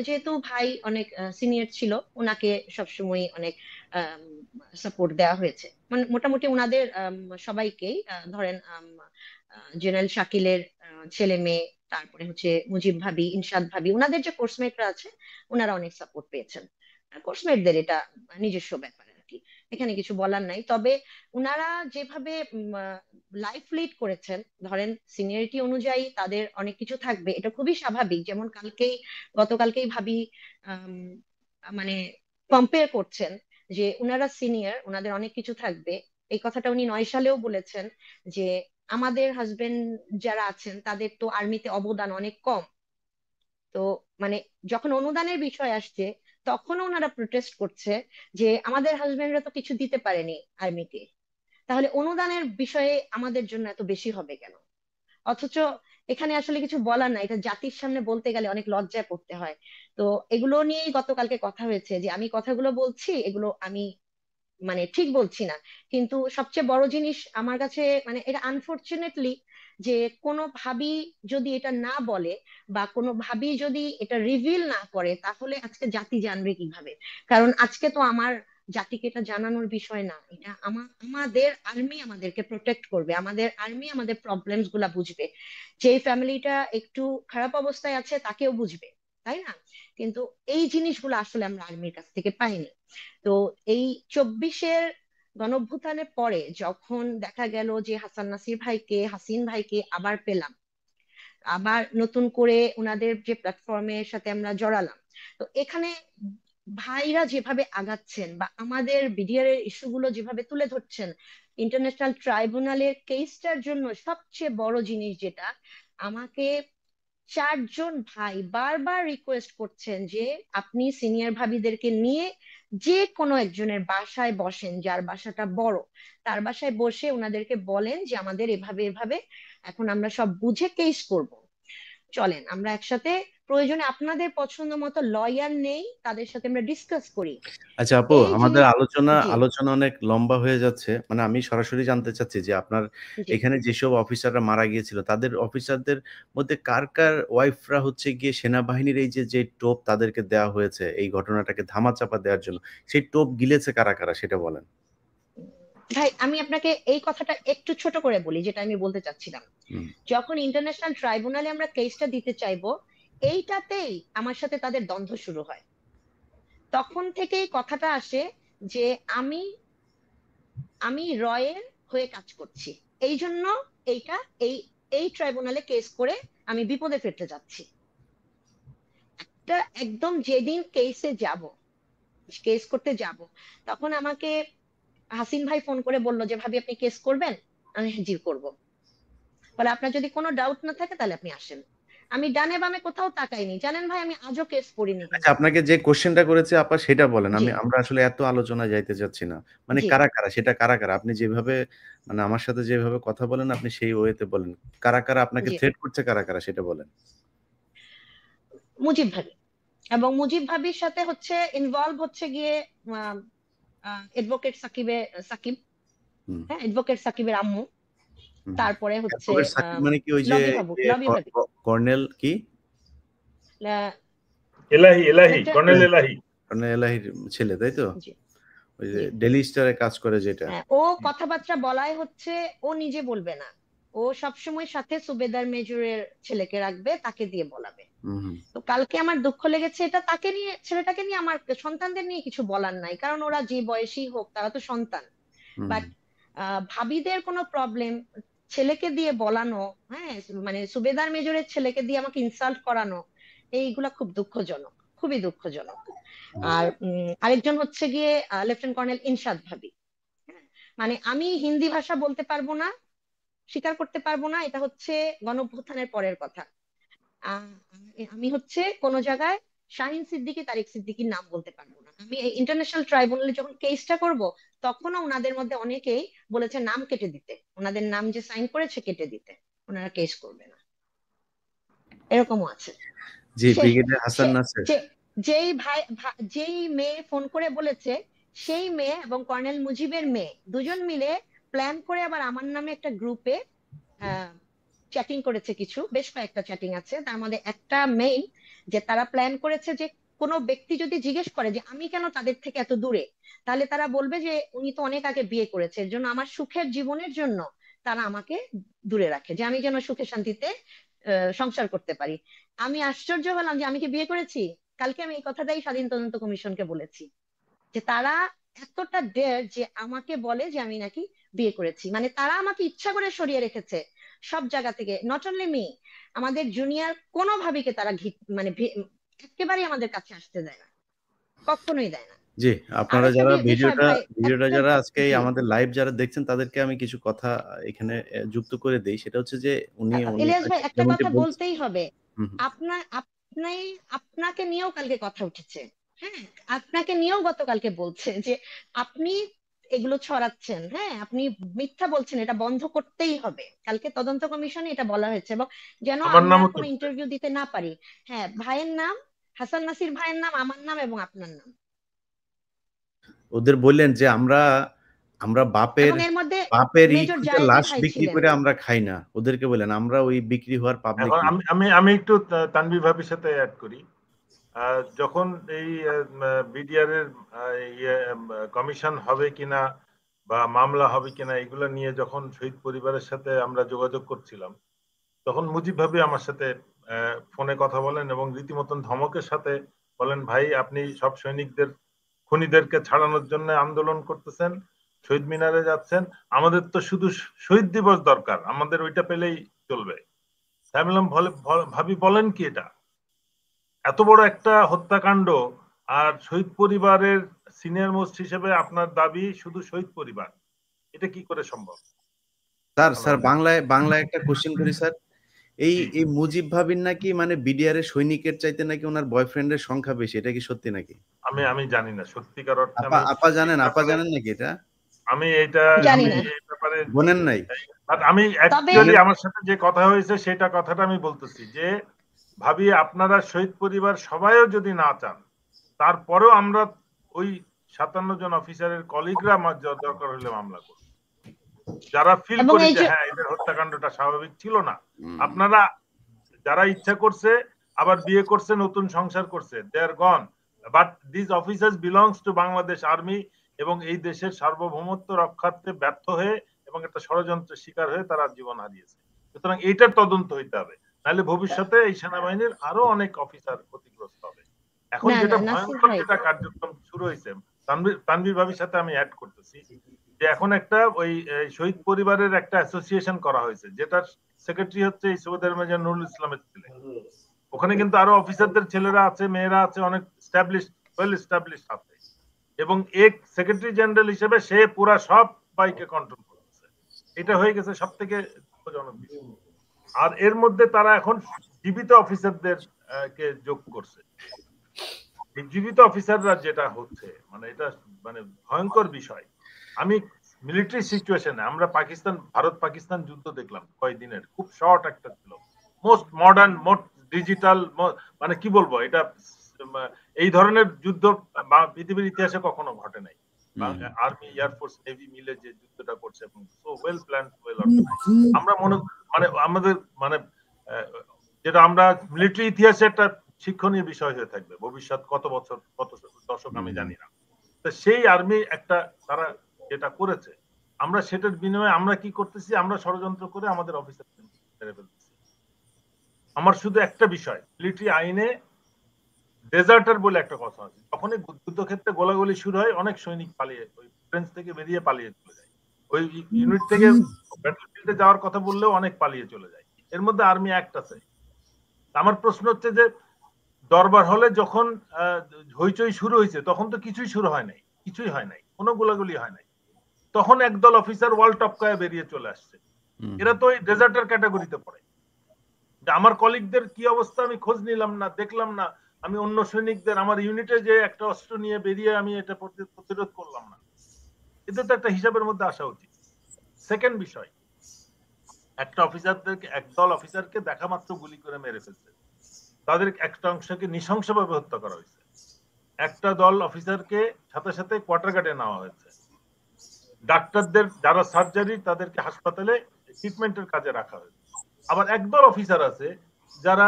যেহেতু ভাই অনেক সিনিয়র ছিল, ওনাকে সবসময় অনেক সাপোর্ট দেওয়া হয়েছে, মানে মোটামুটি ওনাদের সবাইকেই ধরেন জেনারেল শাকিলের ছেলে মেয়ে, তারপরে হচ্ছে মুজিব ভাবি, ইনশাদ ভাবি, ওনাদের যে কোর্সমেটরা আছে ওনারা অনেক সাপোর্ট পেয়েছেন। কোর্সমেটদের এটা নিজস্ব ব্যাপার আর কি, এখানে কিছু বলার নাই। তবে ওনারা যেভাবে লাইফ লিড করেছেন, ধরেন সিনিয়রিটি অনুযায়ী তাদের অনেক কিছু থাকবে, এটা খুবই স্বাভাবিক। যেমন গতকালকেই ভাবি আম, মানে কম্পেয়ার করছেন যে উনারা সিনিয়র, উনাদের অনেক কিছু থাকবে। এই কথাটা উনি 9 সালেও বলেছেন যে আমাদের হাজবেন্ড যারা আছেন তাদের তো আর্মিতে অবদান অনেক কম। তো মানে যখন অনুদানের বিষয় আসছে তখনও ওনারা প্রোটেস্ট করছে যে আমাদের হাজবেন্ডরা তো কিছু দিতে পারেনি আর্মিতে, তাহলে অনুদানের বিষয়ে আমাদের জন্য এত বেশি হবে কেন? অথচ এখানে আসলে কিছু বলার নাই, এটা জাতির সামনে বলতে গেলে অনেক লজ্জায় পড়তে হয়। তো এগুলো নিয়েই গতকালকে কথা হয়েছে যে আমি কথাগুলো বলছি এগুলো আমি মানে ঠিক বলছি না, কিন্তু সবচেয়ে বড় জিনিস আমার কাছে মানে এটা আনফরচুনেটলি যে কোনো ভাবি যদি এটা না বলে বা কোনো ভাবি যদি এটা রিভিল না করে তাহলে আজকে জাতি জানবে কিভাবে? কারণ আজকে তো আমার জাতিকে এটা জানানোর বিষয় না, এটা আমাদের আর্মি আমাদেরকে প্রোটেক্ট করবে, আমাদের আর্মি আমাদের প্রবলেমস গুলা বুঝবে, যে ফ্যামিলিটা একটু খারাপ অবস্থায় আছে তাকেও বুঝবে, তাই না? কিন্তু এই জিনিসগুলো আসলে আমরা আর্মির কাছ থেকে পাইনি। তো এই 24-এর গণঅভ্যুত্থানের পরে যখন দেখা গেল যে হাসান নাসির ভাইকে, হাসিন ভাইকে আবার পেলাম, আবার নতুন করে ওনাদের যে প্ল্যাটফর্মের সাথে আমরা জড়ালাম, তো এখানে ভাইরা যেভাবে আগাচ্ছেন বা আমাদের বিডিআর এর ইস্যুগুলো যেভাবে তুলে ধরছেন, ইন্টারন্যাশনাল ট্রাইব্যুনালের কেসটার জন্য সবচেয়ে বড় জিনিস যেটা, আমাকে 4 জন ভাই বারবার রিকোয়েস্ট করছেন যে আপনি সিনিয়র ভাবিদেরকে নিয়ে যে কোনো একজনের বাসায় বসেন, যার বাসাটা বড় তার বাসায় বসে ওনাদেরকে বলেন যে আমাদের এভাবে এভাবে এখন আমরা সব বুঝে কেস করব, চলেন আমরা একসাথে প্রয়োজনে আপনাদের পছন্দ মতো লয়ার নেই, তাদের সাথে আমরা ডিসকাস করি। আচ্ছা আপু, এই আমাদের জিনিস। আলোচনা জি। আলোচনা অনেক লম্বা হয়ে যাচ্ছে। মানে আমি সরাসরি জানতে চাচ্ছি যে আপনার জি। এখানে যেসব অফিসাররা মারা গিয়েছিল, তাদের অফিসারদের মধ্যে কার ওয়াইফরা হচ্ছে গিয়ে সেনাবাহিনীর এই যে টোপ তাদেরকে দেওয়া হয়েছে এই ঘটনাটাকে ধামাচাপা দেওয়ার জন্য, সেই টোপ গিলেছে কারা সেটা বলেন? ভাই আমি আপনাকে এই কথাটা একটু ছোট করে বলি যেটা আমি বলতে চাচ্ছিলাম। হুম। যখন ইন্টারন্যাশনাল ট্রাইব্যুনালে আমরা কেসটা দিতে চাইবো, এইটাতেই আমার সাথে তাদের দ্বন্দ্ব শুরু হয়। তখন থেকেই কথাটা আসে যে আমি আমি রয়ের হয়ে কাজ করছি, এই জন্য এইটা এই এই ট্রাইব্যুনালে কেস করে আমি বিপদে ফেলতে যাচ্ছি। একদম যেদিন কেস করতে যাব, তখন আমাকে হাসিন ভাই ফোন করে বলল যে ভাবি আপনি কেস করবেন? আমি হ্যাঁ, জি করবো। বলে আপনার যদি কোনো ডাউট না থাকে তাহলে আপনি আসেন। আমি ডানে বামে কোথাও তাকাইনি, জানেন ভাই আমি আজও কেস করিনি আচ্ছা, কিন্তু। আপনাকে যে কোয়েশ্চেনটা করেছে আপা সেটা বলেন। জি। আমরা আসলে এত আলোচনায় যাইতে চাচ্ছি না। মানে জি। সেটা কারা? আপনি যেভাবে মানে আমার সাথে যেভাবে কথা বলেন আপনি সেই ওয়েতে বলেন। কারা আপনাকে জি। থ্রেট করছে সেটা বলেন। মুজিব ভাবি, এবং মুজিব ভাবির সাথে হচ্ছে ইনভলভ হচ্ছে গিয়ে এডভোকেট সাকিব, হুম, হ্যাঁ এডভোকেট সাকিবের আম্মু, হুম। তারপরে হচ্ছে অ্যাডভোকেট সাকিব মানে কি ওই যে লবি ভাবি, কর্নেল কি? এলাহি কর্নেল এলাহি। কর্নেল এলাহির ছেলে, তাই তো? জি। ওই যে জি। ডেইলি স্টারে কাজ করে যেটা। হ্যাঁ, ও কথাবার্তা বলাই হচ্ছে ও নিজে বলবে না, ও সবসময় সাথে সুবেদার মেজরের ছেলেকে রাখবে, তাকে দিয়ে বলাবে। হুম, হুম, তো কালকে আমার দুঃখ লেগেছে এটা তাকে নিয়ে, ছেলেটাকে নিয়ে, আমার সন্তানদের নিয়ে কিছু বলার নাই, কারণ ওরা যে বয়সী হোক তারা তো সন্তান। হুম, বাট ভাবিদের কোনো প্রবলেম ছেলেকে দিয়ে বলানো, হ্যাঁ মানে সুবেদার মেজরের ছেলেকে দিয়ে আমাকে ইনসাল্ট করানো, এইগুলা খুব দুঃখজনক, খুবই দুঃখজনক। আর আরেকজন হচ্ছে গিয়ে লেফটেন্যান্ট কর্নেল ইনশাদ ভাবি। হ্যাঁ, মানে আমি হিন্দি ভাষা বলতে পারবো না, স্বীকার করতে পারবো না, এটা হচ্ছে গণঅভ্যুত্থানের পরের কথা। আহ, আমি হচ্ছে কোন জায়গায় শাহিন সিদ্দিকী, তারিক সিদ্দিকীর নাম বলতে পারবো না। আমি এই ইন্টারন্যাশনাল ট্রাইব্যুনালে যখন কেসটা করব, তখনও ওনাদের মধ্যে অনেকেই বলেছে নাম কেটে দিতে, ওনাদের নাম যে সাইন করেছে কেটে দিতে, ওনারা কেস করবে না, এরকমও আছে। জি, সে ব্রিগেডিয়ার হাসান সে- নাসের। যে যেই যেই মেয়ে ফোন করে বলেছে, সেই মেয়ে এবং কর্নেল মুজিবের মেয়ে দুজন মিলে প্ল্যান করে আবার আমার নামে একটা গ্রুপে চ্যাটিং করেছে, কিছু বেশ কয়েকটা চ্যাটিং আছে, তার মধ্যে একটা মেইন যে তারা প্ল্যান করেছে যে কোনো ব্যক্তি যদি জিজ্ঞেস করে যে আমি কেন তাদের থেকে এত দূরে, তাহলে তারা বলবে যে উনি তো অনেক আগে বিয়ে করেছে, এর জন্য আমার সুখের জীবনের জন্য তারা আমাকে দূরে রাখে, যে আমি যেন সুখে শান্তিতে সংসার করতে পারি। আমি আশ্চর্য হলাম যে আমি কি বিয়ে করেছি? কালকে আমি এই কথাটাই স্বাধীন তদন্ত কমিশনকে বলেছি, যে তারা এতটা ডেয়ার যে আমাকে বলে যে আমি নাকি বিয়ে করেছি। মানে তারা আমাকে ইচ্ছা করে সরিয়ে রেখেছে সব জায়গা থেকে। নট অনলি মি, আমাদের জুনিয়র কোনো ভাবিকে তারা মানে একেবারেই আমাদের কাছে আসতে দেয় না, কখনোই দেয় না। জি, আর আপনারা একটা যারা বিষয় ভাই, ভিডিওটা একটা, যারা আজকে এই জি, আমাদের লাইভ যারা দেখছেন তাদেরকে আমি কিছু কথা এখানে যুক্ত করে দেই। সেটা হচ্ছে যে উনি ইলিয়াস ভাই একটা যেমনটি কথা বলছেন। বলতেই হবে। হুম, হুম। আপনি আপনাকে নিয়েও কালকে কথা উঠেছে। হ্যাঁ, আপনাকে নিয়েও গতকালকে বলছে যে আপনি এগুলো ছড়াচ্ছেন, হ্যাঁ আপনি মিথ্যা বলছেন, এটা বন্ধ করতেই হবে। কালকে তদন্ত কমিশনে এটা বলা হয়েছে, এবং যেন আমার আমরা নামও কোনো তুলছে। ইন্টারভিউ দিতে না পারি। হ্যাঁ, ভাইয়ের নাম, হাসান নাসির ভাইয়ের নাম, আমার নাম এবং আপনার নাম। ওদের বললেন যে আমরা আমরা বাপের এবং এর মধ্যে বাপের মেজর খুঁইতে জায়েদী লাশ ভাই বিক্রি ছিলেন। করে আমরা খাই না। ওদেরকে বললেন আমরা ওই বিক্রি হওয়ার পাবলিক এখন না। আমি একটু তানভীর ভাবির সাথে অ্যাড করি। যখন এই বিডিআর এর কমিশন হবে কিনা বা মামলা হবে কিনা এগুলো নিয়ে যখন শহীদ পরিবারের সাথে আমরা যোগাযোগ করছিলাম, তখন মুজিব ভাবি আমার সাথে ফোনে কথা বলেন এবং রীতিমতন ধমকের সাথে বলেন, ভাই আপনি সব সৈনিকদের খুনিদেরকে ছাড়ানোর জন্য আন্দোলন করতেছেন, শহীদ মিনারে যাচ্ছেন, আমাদের তো শুধু শহীদ দিবস দরকার, আমাদের ওইটা পেলেই চলবে। তাই বললাম, ভাবি বলেন কি এটা? এত বড় একটা হত্যাকাণ্ড, আর শহীদ পরিবারের সিনিয়র মোস্ট হিসেবে আপনার দাবি শুধু শহীদ পরিবার, এটা কি করে সম্ভব? স্যার বাংলায় একটা কোশ্চেন করি স্যার। এই মুজিব ভাবির নাকি মানে বিডিআর এর সৈনিকের চাইতে নাকি উনার বয়ফ্রেন্ডের সংখ্যা বেশি। এটা কি সত্যি নাকি? আমি জানি না সত্যিকার অর্থে। আপা জানেন নাকি এটা? আমি এইটা জানি আমি না। এই ব্যাপারে বলেন নাই? আমি তবে অ্যাকচুয়ালি আমার সাথে যে কথা হয়েছে সেটা কথাটা আমি বলতেছি যে, ভাবি আপনারা শহীদ পরিবার সবাইও যদি না চান, তারপরেও আমরা ওই 57 জন অফিসারের কলিগরা দরকার হলে মামলা করব, যারা ফিল এবং করি এই যে যে, হ্যাঁ এদের হত্যাকাণ্ডটা স্বাভাবিক ছিল না। হুম। আপনারা যারা ইচ্ছা করছে আবার বিয়ে করছে, নতুন সংসার করছে, they are gone, but this officers belongs to Bangladesh army, এবং এই দেশের সার্বভৌমত্ব রক্ষার্থে ব্যর্থ হয়ে এবং একটা ষড়যন্ত্রের শিকার হয়ে তারা জীবন হারিয়েছে। সুতরাং এইটার তদন্ত হইতে হবে, নাহলে ভবিষ্যতে এই সেনাবাহিনীর আরো অনেক অফিসার ক্ষতিগ্রস্ত হবে। এখন না যেটা নাসির ভয়ঙ্কর ভাই, যেটা কার্যক্রম শুরু হয়েছে, তানভীর ভাবির সাথে আমি অ্যাড করতেছি যে এখন একটা ওই শহীদ পরিবারের একটা অ্যাসোসিয়েশন করা হয়েছে, যেটার সেক্রেটারি হচ্ছে এই সুবেদার মেজর নুরুল ইসলামের ছেলে। ওখানে কিন্তু আরো অফিসারদের ছেলেরা আছে, মেয়েরা আছে, অনেক ওয়েল এস্টাবলিশ আছে, এবং এক সেক্রেটারি জেনারেল হিসেবে সে পুরা সব বাইকে কন্ট্রোল করতেছে। এটা হয়ে গেছে সব থেকে দুঃখজনক বিষয়। আর এর মধ্যে তারা এখন জীবিত অফিসারদের কে যোগ করছে। এই জীবিত অফিসাররা যেটা হচ্ছে, মানে এটা মানে ভয়ঙ্কর বিষয়। আমি মিলিটারি সিচুয়েশনে আমরা ভারত পাকিস্তান যুদ্ধ দেখলাম কয়েকদিনের, খুব শর্ট একটা ছিল, মোস্ট মডার্ন, মোস্ট ডিজিটাল, মানে কি বলবো এটা, এই ধরনের যুদ্ধ পৃথিবীর ইতিহাসে কখনো ঘটে নাই। আর্মি, এয়ারফোর্স, নেভি মিলে যে যুদ্ধটা করছে এবং so well plan, well organise. আমরা মানে আমাদের মানে যেটা আমরা মিলিটারি ইতিহাসে একটা শিক্ষণীয় বিষয় হয়ে থাকবে ভবিষ্যৎ কত বছর, কত দশক আমি জানি না। তো সেই আর্মি একটা তারা যেটা করেছে, আমরা সেটার বিনিময়ে আমরা কি করতেছি, আমরা ষড়যন্ত্র করে আমাদের অফিসার মেরে ফেলতেছি। আমার শুধু একটা বিষয়, মিলিটারি আইনে ডেজার্টার বলে একটা কথা আছে, যখনই যুদ্ধক্ষেত্রে গোলাগুলি শুরু হয় অনেক সৈনিক পালিয়ে ওই ফ্রেঞ্চ থেকে বেরিয়ে পালিয়ে চলে যায়, ওই ইউনিট থেকে ব্যাটলফিল্ডে যাওয়ার কথা বললেও অনেক পালিয়ে চলে যায়। এর মধ্যে আর্মি অ্যাক্ট আছে। আমার প্রশ্ন হচ্ছে যে, দরবার হলে যখন হইচই শুরু হয়েছে তখন তো কিছুই শুরু হয় নাই, কিছুই হয় নাই, কোনো গোলাগুলি হয় নাই, তখন একদল অফিসার ওয়াল টপকায় বেরিয়ে চলে আসছে। এরা তো ওই ডেজার্টার ক্যাটাগরিতে পড়ে। আমার কলিগদের কি অবস্থা আমি খোঁজ নিলাম না, দেখলাম না, আমি অন্য সৈনিকদের আমার ইউনিটে যে একটা অস্ত্র নিয়ে বেরিয়ে আমি এটা প্রতিরোধ করলাম না, এটা তো একটা হিসাবের মধ্যে আসা উচিত। সেকেন্ড বিষয়, একদল অফিসারকে দেখা মাত্র গুলি করে মেরে ফেলছে, তাদের একটা অংশকে নৃশংসভাবে হত্যা করা হয়েছে। একটা দল অফিসারকে সাথে সাথে কোয়ার্টার গার্ডে নেওয়া হয়েছে, ডাক্তারদের যারা সার্জারি তাদেরকে হাসপাতালে ট্রিটমেন্টের কাজে রাখা হয়েছে। আবার একদল অফিসার আছে যারা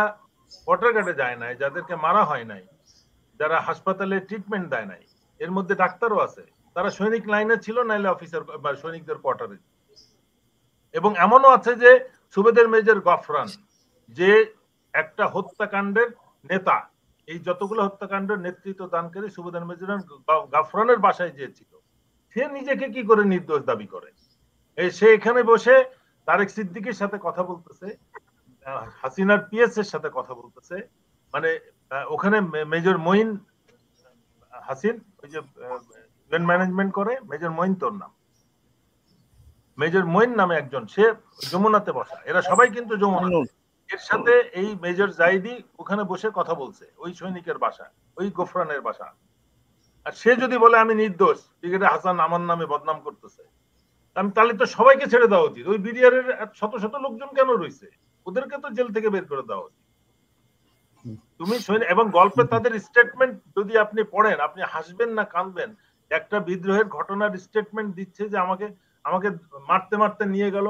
কোয়ার্টার গার্ডে যায় নাই, যাদেরকে মারা হয় নাই, যারা হাসপাতালে ট্রিটমেন্ট দেয় নাই, এর মধ্যে ডাক্তারও আছে, তারা সৈনিক লাইনে ছিল, নাইলে অফিসার বা সৈনিকদের কোয়ার্টারে। এবং এমনও আছে যে সুবেদার মেজর গফরান, যে একটা হত্যাকাণ্ডের নেতা, এই যতগুলো হত্যাকাণ্ডের নেতৃত্ব দানকারী সুবেদার মেজর গফরানের বাসায় যে ছিল, সে নিজেকে কি করে নির্দোষ দাবি করে? সে এখানে বসে তারেক সিদ্দিকীর সাথে কথা বলতেছে, হাসিনার পিএস এর সাথে কথা বলতেছে, মানে ওখানে মেজর মঈন হাসিন, ওই যে ইভেন্ট ম্যানেজমেন্ট করে, মেজর মঈন তোর নাম, মেজর মঈন নামে একজন, সে যমুনাতে বসা, এরা সবাই কিন্তু যমুনা। এর সাথে এই মেজর জাইদি ওখানে বসে কথা বলছে, ওই সৈনিকের বাসা, ওই গফরানের বাসা। আর সে যদি বলে আমি নির্দোষ, ব্রিগেডিয়ার হাসান আমার নামে বদনাম করতেছে, তাহলে তো সবাইকে ছেড়ে দেওয়া উচিত। ওই বিডিআর এর শত শত লোকজন কেন রয়েছে? ওদেরকে তো জেল থেকে বের করে দেওয়া উচিত। তুমি এবং গল্পে তাদের স্টেটমেন্ট যদি আপনি পড়েন, আপনি হাসবেন না কাঁদবেন। একটা বিদ্রোহের ঘটনার স্টেটমেন্ট দিচ্ছে যে আমাকে মারতে মারতে নিয়ে গেল,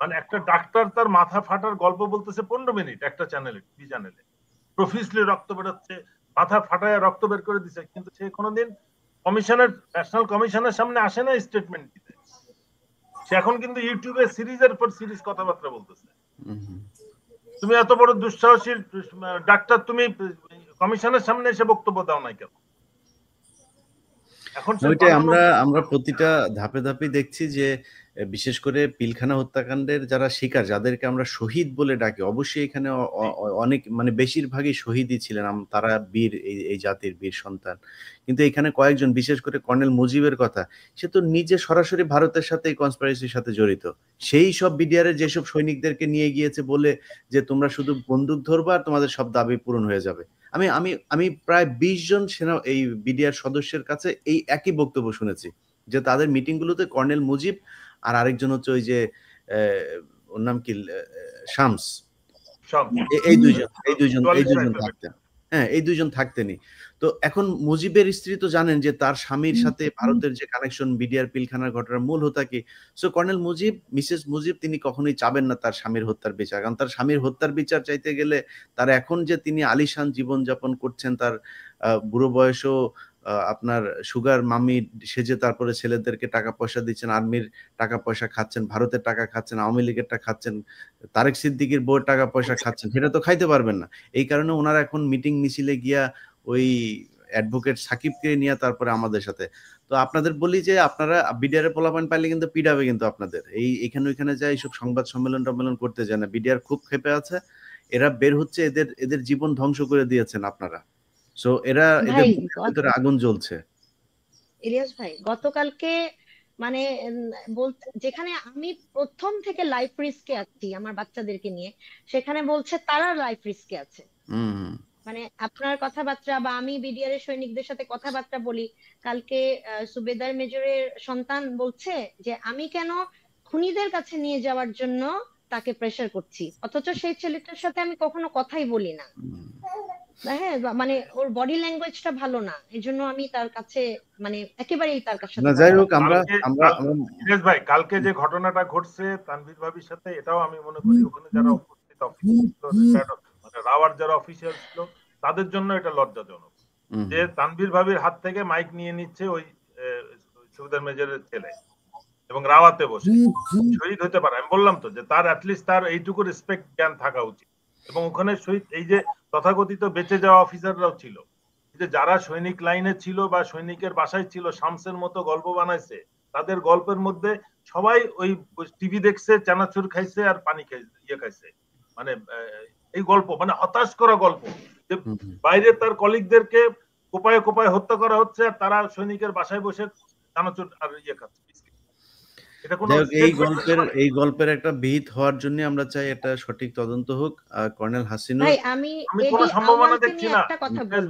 মানে একটা ডাক্তার তার মাথা ফাটার গল্প বলতেছে 15 মিনিট একটা চ্যানেলে, টিভি চ্যানেলে, প্রফিউজলি রক্ত বেরোচ্ছে, মাথা ফাটায় রক্ত বের করে দিচ্ছে, কিন্তু সে কোনোদিন ন্যাশনাল কমিশনের সামনে আসে না স্টেটমেন্ট দিতে। সে এখন কিন্তু ইউটিউবে সিরিজের পর সিরিজ কথাবার্তা বলতেছে। তুমি এত বড় দুঃসাহসী ডাক্তার, তুমি কমিশনের সামনে এসে বক্তব্য দাও নাই কেন? এখন ওইটাই আমরা প্রতিটা ধাপে ধাপে দেখছি যে বিশেষ করে পিলখানা হত্যাকাণ্ডের যারা শিকার, যাদেরকে আমরা শহীদ বলে ডাকি, অবশ্যই এখানে অনেক মানে বেশিরভাগই শহীদই ছিলেন, তারা বীর, এই জাতির বীর সন্তান। কিন্তু এখানে কয়েকজন, বিশেষ করে কর্নেল মুজিবের কথা, সে তো নিজে সরাসরি ভারতের সাথে এই কনস্পিরেসির সাথে জড়িত। সেই সব বিডিআরের যেসব সৈনিকদেরকে নিয়ে গিয়েছে বলে যে তোমরা শুধু বন্দুক ধরবা আর তোমাদের সব দাবি পূরণ হয়ে যাবে। আমি প্রায় 20 জন সেনা এই বিডিআর সদস্যের কাছে এই একই বক্তব্য শুনেছি, যে তাদের মিটিং গুলোতে কর্নেল মুজিব আর আরেকজন হচ্ছে ওই যে ওর নাম কি, শামস, এই দুইজন থাকতেন। হ্যাঁ, এই দুইজন থাকতেনই। তো এখন মুজিবের স্ত্রী তো জানেন যে তার স্বামীর সাথে ভারতের যে কানেকশন, বিডিআর পিলখানার ঘটনার মূল হোতা কি। So colonel Mujib, Mrs Mujib, তিনি কখনোই চাবেন না তার স্বামীর হত্যার বিচার, কারণ তার স্বামীর হত্যার বিচার চাইতে গেলে তার এখন যে তিনি আলিশান জীবনযাপন করছেন, তার বুড়ো বয়সেও আপনার সুগার মামি সেজে তারপরে ছেলেদেরকে টাকা পয়সা দিচ্ছেন, আর্মির টাকা পয়সা খাচ্ছেন, ভারতের টাকা খাচ্ছেন, আওয়ামী লীগের টাকা খাচ্ছেন, তারেক সিদ্দিকীর বউয়ের টাকা পয়সা খাচ্ছেন, সেটা তো খাইতে পারবেন না। এই কারণে ওনারা এখন মিটিং মিছিলে গিয়া ওই অ্যাডভোকেট সাকিবকে নিয়ে তারপরে আমাদের সাথে। তো আপনাদের বলি যে আপনারা বিডিআর এর পোলাপান পাইলে কিন্তু পিডাবে, কিন্তু আপনাদের এখানে ওইখানে যায় এইসব সংবাদ সম্মেলন করতে যায় না। বিডিআর খুব ক্ষেপে আছে, এরা বের হচ্ছে, এদের জীবন ধ্বংস করে দিয়েছেন আপনারা। সো এদের ভিতরে আগুন জ্বলছে। ইলিয়াস ভাই, গতকালকে মানে যেখানে আমি প্রথম থেকে লাইফ রিস্কে আছি আমার বাচ্চাদেরকে নিয়ে, সেখানে বলছে তারা লাইফ রিস্কে আছে। মানে আপনার কথাবার্তা বা আমি বিডিআর এর সৈনিকদের সাথে কথাবার্তা বলি, কালকে সুবেদার মেজরের সন্তান বলছে যে আমি কেন খুনিদের কাছে নিয়ে যাওয়ার জন্য তাকে প্রেসার করছি, অথচ সেই ছেলেটার সাথে আমি কখনো কথাই বলি না। হ্যাঁ, মানে ওর বডি ল্যাঙ্গুয়েজটা ভালো না, এই জন্য আমি তার কাছে মানে একেবারেই তার কাছে না। যাই হোক, আমরা ভাই কালকে যে ঘটনাটা ঘটছে তানভীর ভাবির সাথে, এটাও আমি মনে করি ওখানে যারা উপস্থিত মানে রাওয়ার যারা অফিসিয়াল ছিল তাদের জন্য এটা লজ্জাজনক যে তানভীর ভাবির হাত থেকে মাইক নিয়ে নিচ্ছে ওই সুবেদার মেজরের ছেলে এবং রাওয়াতে বসে শহীদ হতে পারে। আমি বললাম তো যে তার অ্যাটলিস্ট তার এইটুকু রেসপেক্ট জ্ঞান থাকা উচিত। এবং ওখানে শহীদ এই যে তথাকথিত বেঁচে যাওয়া অফিসাররাও ছিল, যে যারা সৈনিক লাইনে ছিল বা সৈনিকের বাসায় ছিল, শামসের মতো গল্প বানাইছে, তাদের গল্পের মধ্যে সবাই ওই টিভি দেখছে, চানাচুর খাইছে আর পানি খাইছে, মানে এই গল্প মানে হতাশ করা গল্প, যে বাইরে তার কলিগদেরকে কোপায় কোপায় হত্যা করা হচ্ছে আর তারা সৈনিকের বাসায় বসে চানাচুর আর খাচ্ছে। এই গল্পের একটা বিহিত হওয়ার জন্য আমরা চাই একটা সঠিক তদন্ত হোক। কর্নেল হাসিনুর, আমি কোনো সম্ভাবনা দেখছি না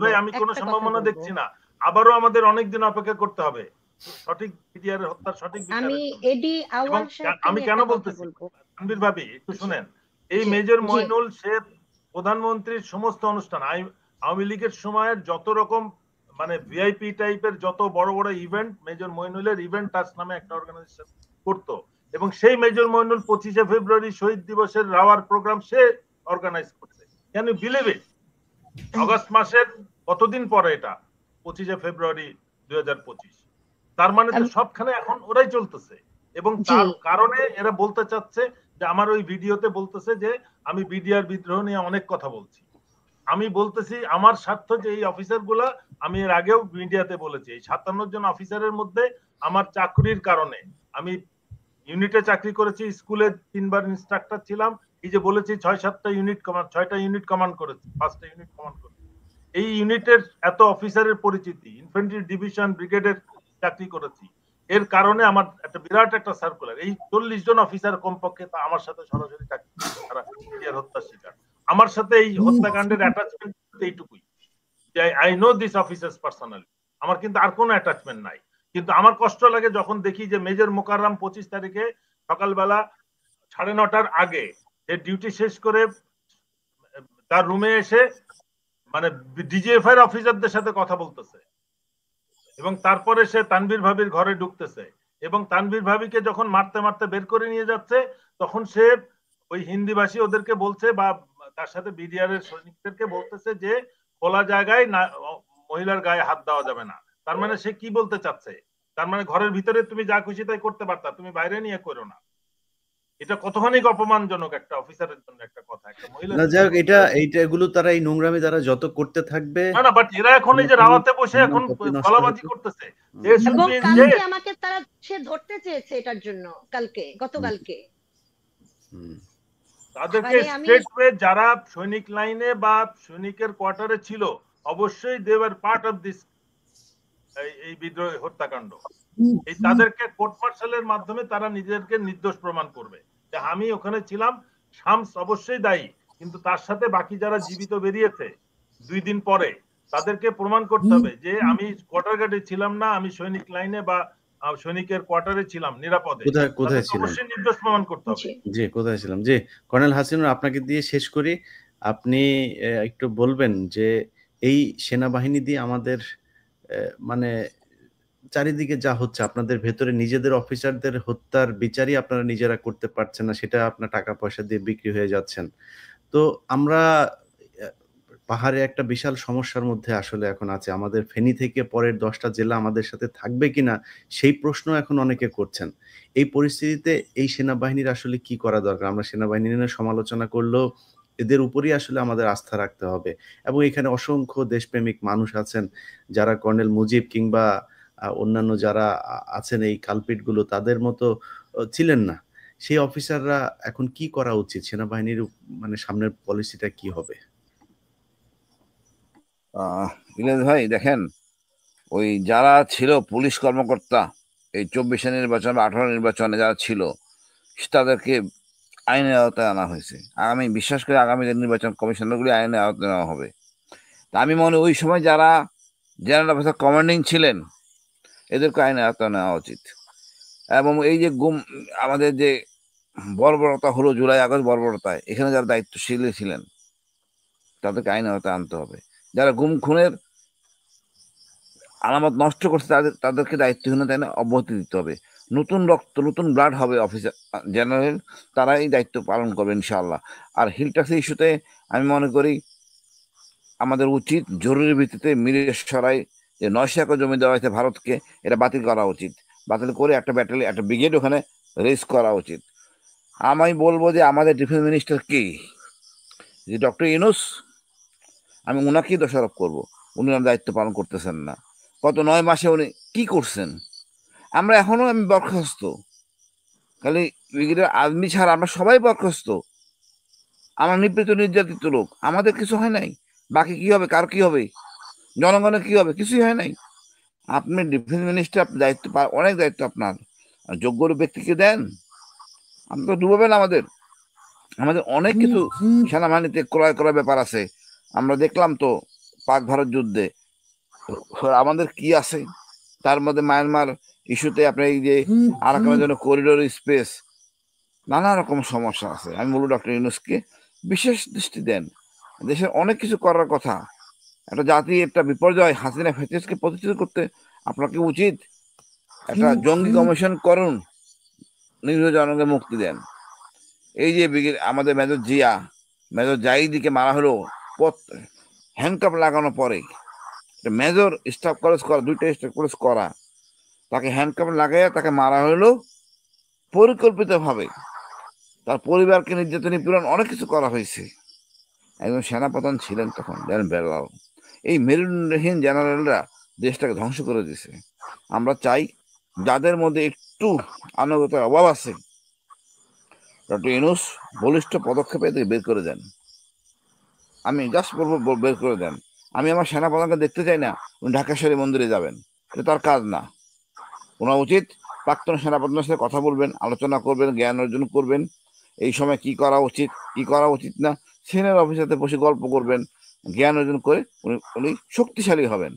ভাই, আমি কোনো সম্ভাবনা দেখছি না। আবারও আমাদের অনেকদিন অপেক্ষা করতে হবে সঠিক বিডিআর হত্যার সঠিক বিচার। আমি কেন বলতেছি তানভীর ভাবি, একটু শুনেন। এই মেজর মইনুল সে প্রধানমন্ত্রীর সমস্ত অনুষ্ঠান, আওয়ামী লীগের সময়ের যত রকম মানে ভিআইপি টাইপের যত বড় বড় ইভেন্ট, মেজর মইনুলের ইভেন্ট টাচ নামে একটা অর্গানাইজেশন করতো, এবং সেই মেজর মইনুল 25শে ফেব্রুয়ারি শহীদ দিবসের রাওয়ার প্রোগ্রাম সে অর্গানাইজ করছে। Can you believe it? অগস্ট মাসের কতদিন পরে এটা? 25 ফেব্রুয়ারি 2025। তার মানে তো আম- সবখানে এখন ওরাই চলতেছে, এবং জি তার কারণে এরা বলতে চাচ্ছে যে আমার ওই ভিডিওতে বলতেছে যে আমি বিডিআর বিদ্রোহ নিয়ে অনেক কথা বলছি। আমি বলতেছি আমার স্বার্থ যে এই অফিসার গুলা, আমি এর আগেও মিডিয়াতে বলেছি, এই 57 জন অফিসারের মধ্যে আমার চাকরির কারণে, আমি ইউনিটে চাকরি করেছি, স্কুলে 3বার ইনস্ট্রাক্টর ছিলাম, এই যে বলেছি 6-7টা ইউনিট কমান্ড, 6টা ইউনিট কমান্ড করেছি, 5টা ইউনিট কমান্ড করেছি। এই ইউনিটের এত অফিসারের পরিচিতি, ইনফ্যান্ট্রি ডিভিশন ব্রিগেডের চাকরি করেছি, এর কারণে আমার একটা বিরাট একটা সার্কুলার, এই 40 জন অফিসার কমপক্ষে তা আমার সাথে সরাসরি চাকরি করেছে, তারা বিডিআর হত্যার শিকার। আমার সাথে এই হত্যাকাণ্ডের অ্যাটাচমেন্ট এইটুকুই, যে I know this officers personally, আমার কিন্তু আর কোনো অ্যাটাচমেন্ট নাই। কিন্তু আমার কষ্ট লাগে যখন দেখি যে মেজর মোকাররম 25 তারিখে সকালবেলা 9:30টার আগে সে ডিউটি শেষ করে তার রুমে এসে মানে ডিজিএফআই এর অফিসারদের সাথে কথা বলতেছে, এবং তারপরে সে তানভীর ভাবির ঘরে ঢুকতেছে, এবং তানভীর ভাবিকে যখন মারতে মারতে বের করে নিয়ে যাচ্ছে, তখন সে ওই হিন্দিভাষী ওদেরকে বলছে, বা তার সাথে বিডিআর এর সৈনিকদেরকে বলতেছে যে খোলা জায়গায় না মহিলার গায়ে হাত দেওয়া যাবে না। তার মানে সে কি বলতে চাচ্ছে? তার মানে ঘরের ভিতরে তুমি যা খুশি তাই করতে পারতা, তুমি বাইরে নিয়ে করো না। এটা কতখানি অপমানজনক একটা অফিসারের জন্য একটা কথা, একটা মহিলার না জন্য যাই হোক, বলতে পারে। এগুলো তারা এই নোংরামি দ্বারা যত করতে থাকবে না না, বাট এরা এখন এই যে রাওয়াতে বসে সম্মান এখন ততই নষ্ট গলাবাজি হবে। করতেছে, হুম। দে শুড এবং বি ইন কালকে জেল। আমাকে তারা সে ধরতে চেয়েছে এটার জন্য, গতকালকে। হুম। তাদেরকে মানে আমি স্ট্রেট ওয়ে যারা সৈনিক লাইনে বা সৈনিকের কোয়ার্টারে ছিল, অবশ্যই they were part of this, এই বিদ্রোহ হত্যাকাণ্ড। এই তাদেরকে কোর্ট মার্শালের মাধ্যমে তারা নিজেদেরকে নির্দোষ প্রমাণ করবে যে আমি ওখানে ছিলাম। শামস অবশ্যই দায়ী, কিন্তু তার সাথে বাকি যারা জীবিত বেরিয়েছে 2 দিন পরে, তাদেরকে প্রমাণ করতে হবে যে আমি কোয়ার্টার গার্ডে ছিলাম না, আমি সৈনিক লাইনে বা সৈনিকের কোয়ার্টারে ছিলাম নিরাপদে, কোথায় কোথায় তাদেরকে ছিলেন? অবশ্যই নির্দোষ প্রমাণ করতে হবে। জি জি, কোথায় ছিলাম? জি, কর্নেল হাসিনুর, আপনাকে দিয়ে শেষ করি। আপনি একটু বলবেন যে এই সেনাবাহিনী দিয়ে আমাদের মানে চারিদিকে যা হচ্ছে, আপনাদের ভেতরে নিজেদের অফিসারদের হত্যার বিচারই আপনারা নিজেরা করতে পারছেন না। সেটা আপনার টাকা পয়সা দিয়ে বিক্রি হয়ে যাচ্ছেন। তো আমরা অ্যা পাহাড়ে একটা বিশাল সমস্যার মধ্যে আসলে এখন আছি। আমাদের ফেনী থেকে পরের ১০ টা জেলা আমাদের সাথে থাকবে কিনা সেই প্রশ্ন এখন অনেকে করছেন। এই পরিস্থিতিতে এই সেনাবাহিনীর আসলে কি করা দরকার? আমরা সেনাবাহিনী নিয়ে সমালোচনা করলেও এদের উপরই আসলে আমাদের আস্থা রাখতে হবে। এবং এখানে অসংখ্য দেশপ্রেমিক মানুষ আছেন যারা কর্নেল মুজিব কিংবা অন্যান্য যারা আছেন এই কালপিট গুলো তাদের মতো ছিলেন না। সেই অফিসাররা এখন কি করা উচিত? সেনাবাহিনীর মানে সামনের পলিসিটা কি হবে? ইলিয়াস ভাই দেখেন, ওই যারা ছিল পুলিশ কর্মকর্তা এই 24 নির্বাচন বা 18 নির্বাচনে যারা ছিল, তাদেরকে আইনের আওতায় আনা হয়েছে। আমি বিশ্বাস করি আগামী যে নির্বাচন কমিশনারগুলি আইনের আওতায় নেওয়া হবে। তা আমি মনে ওই সময় যারা জেনারেল অফিসার কমান্ডিং ছিলেন, এদেরকে আইনের আওতায় নেওয়া উচিত। এবং এই যে আমাদের যে বর্বরতা হলো জুলাই আগস্ট বর্বরতায়, এখানে যারা দায়িত্বশীল ছিলেন তাদেরকে আইনের আওতায় আনতে হবে। যারা গুম খুনের আলামত নষ্ট করছে তাদেরকে দায়িত্বহীনতা অব্যাহতি দিতে হবে। নতুন রক্ত, নতুন ব্লাড হবে অফিসার জেনারেল, তারা এই দায়িত্ব পালন করবে ইনশাআল্লাহ। আর হিল ট্যাক্সের ইস্যুতে আমি মনে করি আমাদের উচিত জরুরি ভিত্তিতে মিরসরাই যে 900 একর জমি দেওয়া হয়েছে ভারতকে, এটা বাতিল করা উচিত। বাতিল করে একটা ব্যাটালিয়ন, একটা ব্রিগেড ওখানে রেজ করা উচিত। আমি বলবো যে আমাদের ডিফেন্স মিনিস্টার কি, যে ডক্টর ইউনূস, আমি ওনাকেই দোষারোপ করবো। উনি ওনার দায়িত্ব পালন করতেছেন না। গত 9 মাসে উনি কি করছেন? আমরা এখনো আমি বরখাস্ত, খালি ব্রিগেডের আর্মি ছাড়া আমরা সবাই বরখাস্ত। আমরা নিপীড়িত নির্যাতিত লোক, আমাদের কিছু হয় নাই। বাকি কি হবে? কার কি হবে? জনগণের কি হবে? কিছুই হয় নাই। আপনি ডিফেন্স মিনিস্টার, দায়িত্ব, অনেক দায়িত্ব আপনার। যোগ্য ব্যক্তিকে দেন, আপনি তো ডুবাবেন আমাদের। আমাদের অনেক কিছু সেনাবাহিনীতে ক্রয় করার ব্যাপার আছে। আমরা দেখলাম তো পাক ভারত যুদ্ধে আমাদের কি আছে। তার মধ্যে মায়ানমার ইস্যুতে আপনার এই যে আরাকানের জন্য করিডোর স্পেস, নানা রকম সমস্যা আছে। আমি বলবো ডক্টর ইউনূসকে বিশেষ দৃষ্টি দেন। দেশের অনেক কিছু করার কথা। একটা জাতি, একটা বিপর্যয়, হাসিনা ফ্যাসিস্টকে প্রতিষ্ঠিত করতে আপনাকে উচিত একটা জঙ্গি কমিশন করুন, নিরীহ জনগণকে মুক্তি দেন। এই যে আমাদের মেজর জিয়া, মেজর জাহিদিকে মারা হলো হ্যান্ডকাপ লাগানোর পরে, মেজর স্টাফ কলেজ করা, 2টা স্টাফ কলেজ করা, তাকে হ্যান্ডকাপ লাগাইয়া তাকে মারা হলো পরিকল্পিতভাবে। তার পরিবারকে নির্যাতন নিপীড়ন অনেক কিছু করা হয়েছে। একজন সেনাপ্রধান ছিলেন তখন, জেনারেল বেলাল। এই মেরুনহীন জেনারেলরা দেশটাকে ধ্বংস করে দিয়েছে। আমরা চাই যাদের মধ্যে একটু আনুগত্যের অভাব আছে, ডক্টর ইউনূস বলিষ্ঠ পদক্ষেপে এদের বের করে দেন। আমি জাস্ট বলবো বের করে দেন। আমি আমার সেনাপ্রধানকে দেখতে চাই না উনি ঢাকেশ্বরী মন্দিরে যাবেন, এটা তার কাজ না। ওনার উচিত প্রাক্তন সেনাপ্রধানের সাথে কথা বলবেন, আলোচনা করবেন, জ্ঞান অর্জন করবেন, এই সময় কি করা উচিত কি করা উচিত না, সিনিয়র অফিসারদের বসে গল্প করবেন, জ্ঞান অর্জন করে উনি শক্তিশালী হবেন।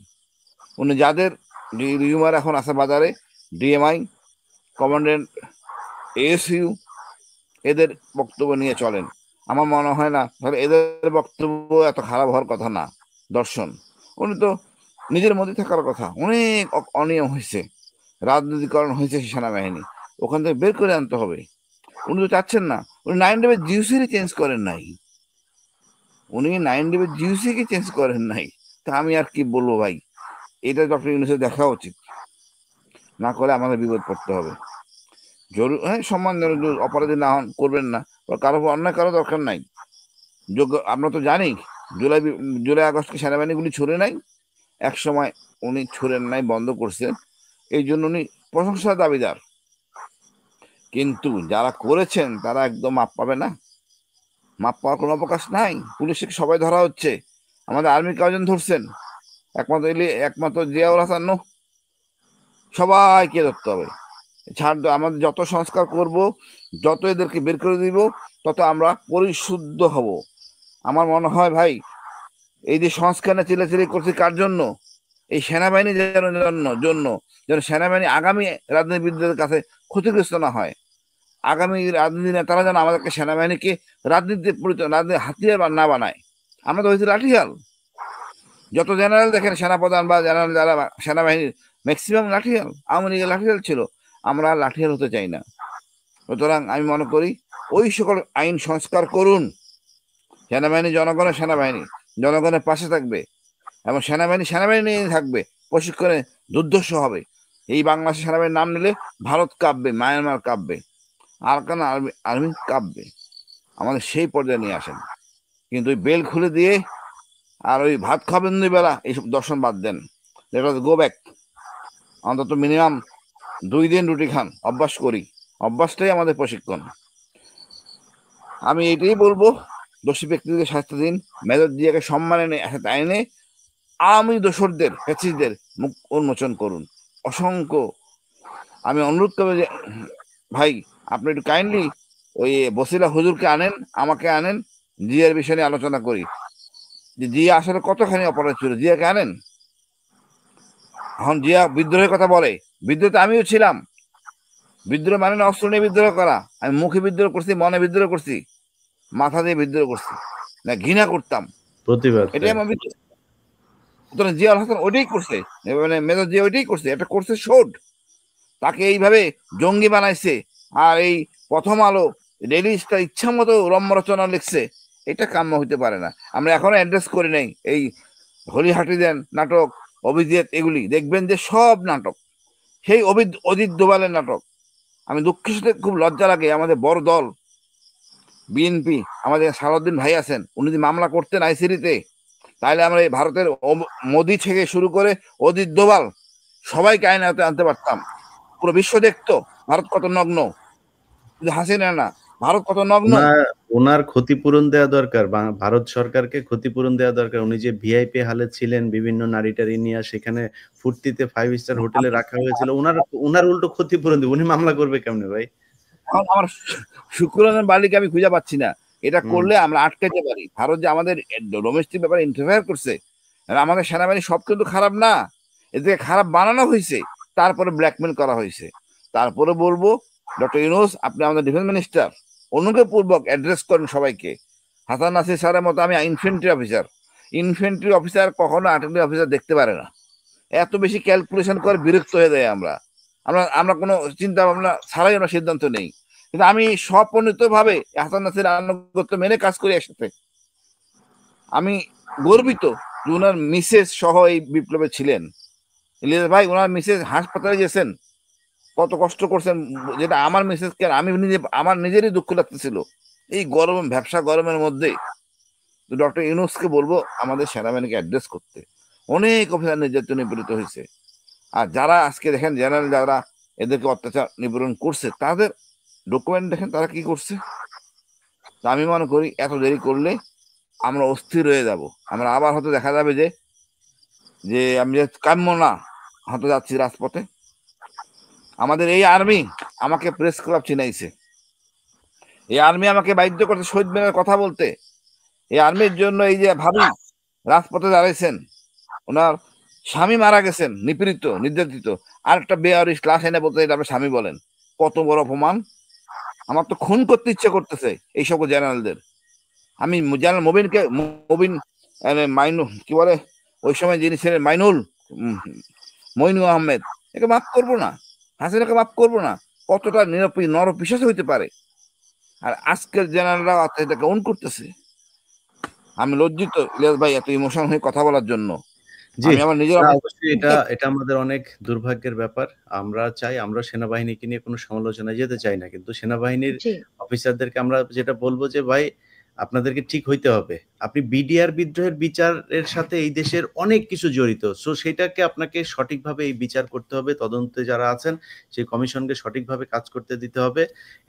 উনি যাদের রিউমার এখন আছে বাজারে, ডিএমআই, কমান্ডেন্ট, এএসইউ, এদের বক্তব্য নিয়ে চলেন। আমার মনে হয় না তাহলে এদের বক্তব্য এত খারাপ হওয়ার কথা না। দর্শন, উনি তো নিজের মধ্যে থাকার কথা। অনেক অনিয়ম হয়েছে, রাজনীতিকরণ হয়েছে সেনাবাহিনী, ওখান থেকে বের করে আনতে হবে। উনি তো চাচ্ছেন না, উনি 9/11 জিউসিরই চেঞ্জ করেন নাই, উনি 9/11 জিউসিকে চেঞ্জ করেন নাই। তা আমি আর কি বলবো ভাই, এটা ডক্টর ইউনূসের দেখা উচিত, না করে আমাদের বিপদ পড়তে হবে। জরুরি, হ্যাঁ, সম্মানজনক অপরাধী না হন, করবেন না, কারো অন্যায় কারো দরকার নাই। যোগ্য, আমরা তো জানি জুলাই আগস্টকে সেনাবাহিনীগুলি ছুড়ে নাই, এক সময় উনি ছুড়েন নাই, বন্ধ করছেন, এই জন্য উনি প্রশংসার দাবিদার। কিন্তু যারা করেছেন তারা একদম মাপ পাবে না, মাপ পাওয়ার কোনো অবকাশ নাই। পুলিশকে সবাই ধরা হচ্ছে, আমাদের আর্মি কয়জন ধরছেন? একমাত্র জিয়াউল হাসান নো, সবাইকে ধরতে হবে। ছাড়, আমাদের যত সংস্কার করব, যত এদেরকে বের করে দিব, তত আমরা পরিশুদ্ধ হব। আমার মনে হয় ভাই, এই যে সংস্কার চিল্লাচিল্লি করছি কার জন্য? এই সেনাবাহিনী জন্য, যেন সেনাবাহিনী আগামী রাজনীতিবিদদের কাছে ক্ষতিগ্রস্ত না হয়। আগামী রাজনীতি নেতারা যেন আমাদেরকে সেনাবাহিনীকে রাজনীতির হাতিয়ার না বানায়। আমরা তো হয়েছি লাঠিয়াল। যত জেনারেল দেখেন সেনাপ্রধান বা জেনারেল যারা সেনাবাহিনীর, ম্যাক্সিমাম লাঠিয়াল। আওয়ামী লীগের লাঠিয়াল ছিল, আমরা লাঠিয়াল হতে চাই না। সুতরাং আমি মনে করি ওই সকল আইন সংস্কার করুন। সেনাবাহিনী জনগণের সেনাবাহিনী, জনগণের পাশে থাকবে, এবং সেনাবাহিনী নিয়ে থাকবে, প্রশিক্ষণে দুর্ধর্ষ হবে। এই বাংলাদেশের সেনাবাহিনীর নাম নিলে ভারত কাঁপবে, মায়ানমার কাঁপবে, আরাকান আর্মি কাঁপবে। আমাদের সেই পর্যায়ে নিয়ে আসেন। কিন্তু ওই বেল খুলে দিয়ে আর ওই ভাত খাবেন 2 বেলা, এইসব দর্শন বাদ দেন। Let us go back. অন্তত মিনিমাম 2 দিন রুটি খান, অভ্যাস করি, অভ্যাসটাই আমাদের প্রশিক্ষণ। আমি এইটাই বলবো, দোষী ব্যক্তিদের শাস্তি দিন, মেজর জিয়াকে সম্মানে আইনে আওয়ামী দোসরদের, ফ্যাসিস্টদের মুখ উন্মোচন করুন। অসংখ্য আমি অনুরোধ করবো যে ভাই, আপনি একটু কাইন্ডলি ওই বসিলা হুজুরকে আনেন, আমাকে আনেন, জিয়ার বিষয় নিয়ে আলোচনা করি, যে জিয়া আসলে কতখানি অপরাধ ছিল, জিয়াকে আনেন। এখন জিয়া বিদ্রোহের কথা বলে, বিদ্রোহ তো আমিও ছিলাম। বিদ্রোহ মানে না অস্ত্র নিয়ে বিদ্রোহ করা, আমি মুখে বিদ্রোহ করছি, মনে বিদ্রোহ করছি, মাথা দিয়ে বিদ্রোহ করছি না, ঘৃণা করতাম, প্রতিবাদ। এটাই আমার বিদ্রোহ। সুতরাং জিয়াউল হাসান ওইটাই করছে, মানে মেজর জিয়া ওইটাই করছে, এটা করছে শোড। তাকে এইভাবে জঙ্গি বানাইছে, আর এই প্রথম আলো ডেইলি স্টার ইচ্ছা মতো রম্য রচনা লিখছে, এটা কাম্য হইতে পারে না। আমরা এখনো অ্যাড্রেস করি নাই এই হলিহাটি দেন নাটক, অভিজিৎ, এগুলি দেখবেন যে সব নাটক সেই অজিত দোভালের নাটক। আমি দুঃখের সাথে খুব লজ্জা লাগে, আমাদের বড় দল বিএনপি, আমাদের সালাউদ্দিন ভাই আছেন, উনি যদি মামলা করতেন আইসিডিতে, তাহলে আমরা এই ভারতের মোদি থেকে শুরু করে অজিত দোভাল সবাইকে আইনে আনতে পারতাম। পুরো বিশ্ব দেখতো ভারত কত নগ্ন, শুধু হাসিনা না, ভারত কত নগ্ন। ওনার ক্ষতিপূরণ দেওয়া দরকার, ভারত সরকারকে ক্ষতিপূরণ দেওয়া দরকার। উনি যে ভিআইপি হালে ছিলেন, বিভিন্ন নারী টারি নিয়ে সেখানে ফুর্তিতে 5 স্টার হোটেলে রাখা হয়েছিল, ওনার উল্টো ক্ষতিপূরণ দিবে। উনি মামলা করবে কেমনে ভাই? আমার শুক্রবারের বালিকে আমি খুঁজে পাচ্ছি না। এটা করলে আমরা আটকাতে পারি। ভারত যে আমাদের ডোমেস্টিক ব্যাপারে ইন্টারফেয়ার করছে, আমাদের সেনাবাহিনী সব কিন্তু খারাপ না, এদিকে খারাপ বানানো হয়েছে, তারপরে ব্ল্যাকমেল করা হয়েছে। তারপরে বলবো, ডক্টর ইউনূস, আপনি আমাদের ডিফেন্স মিনিস্টার, অনুগ্রহপূর্বক অ্যাড্রেস করেন সবাইকে। হাসান নাসির স্যারের মতো আমি ইনফেন্ট্রি অফিসার কখনো আর্টিলারি অফিসার দেখতে পারে না। এত বেশি ক্যালকুলেশন করে বিরক্ত হয়ে যায়। আমরা কোনো চিন্তা ভাবনা ছাড়াই আমরা সিদ্ধান্ত নেই। কিন্তু আমি স্বপ্রণীত ভাবে হাসান নাসির আনুগত্য মেনে কাজ করি একসাথে। আমি গর্বিত ওনার মিসেস সহ এই বিপ্লবে ছিলেন। ইলিয়াস ভাই ওনার মিসেস হাসপাতালে গেছেন, কত কষ্ট করছেন, যেটা আমার মিসেসকে আমি নিজে আমার নিজেরই দুঃখ লাগতেছিল এই গরম ব্যবসা গরমের মধ্যে। ডক্টর ইউনূসকে বলবো আমাদের সেনাবাহিনীকে অ্যাড্রেস করতে। অনেক অফিসার নির্যাতন নিপীড়িত হয়েছে, আর যারা আজকে দেখেন জেনারেল যারা এদেরকে অত্যাচার নিপীড়ন করছে তাদের ডকুমেন্ট দেখেন তারা কি করছে। তা আমি মনে করি এত দেরি করলে আমরা অস্থির হয়ে যাব, আমরা আবার হয়তো দেখা যাবে যে আমি যে কাম্য না হয়তো যাচ্ছি রাজপথে। আমাদের এই আর্মি আমাকে প্রেস ক্লাব চিনাইছে, এই আর্মি আমাকে বাধ্য করছে শহীদ মিনারের কথা বলতে। এই আর্মির জন্য এই যে ভাবি রাজপথে দাঁড়াইছেন, ওনার স্বামী মারা গেছেন নিপীড়িত নির্যাতিত, আর একটা বেয়ারিশ লাশ এনে বলতে এটা আপনি স্বামী বলেন, কত বড় অপমান। আমার তো খুন করতে ইচ্ছে করতেছে এই সকল জেনারেলদের। আমি জেনারেল মবিন মাইনু কি বলে ওই সময় যিনি ছিলেন মাইনুল মইনু আহমেদ, একে মাফ করবো না, হাসিনাকে মাফ করবো না। কতটা নরপিশাচ হইতে পারে, আর আজকের জেনারেলরা এটাকে অন করতেছে। আমি লজ্জিত ইলিয়াস ভাই এত ইমোশন হয়ে কথা বলার জন্য। জি, আমি আমার নিজের অবশ্যই এটা আমাদের অনেক দুর্ভাগ্যের ব্যাপার। আমরা সেনাবাহিনীকে নিয়ে কোনো সমালোচনায় যেতে চাই না। কিন্তু সেনাবাহিনীর জি অফিসারদেরকে আমরা যেটা বলব যে ভাই আপনাদেরকে ঠিক হইতে হবে। আপনি বিডিআর বিদ্রোহের বিচারের সাথে এই দেশের অনেক কিছু জড়িত। সো সেটাকে আপনাকে সঠিকভাবে এই বিচার করতে হবে। তদন্তে যারা আছেন সেই কমিশনকে সঠিকভাবে কাজ করতে দিতে হবে।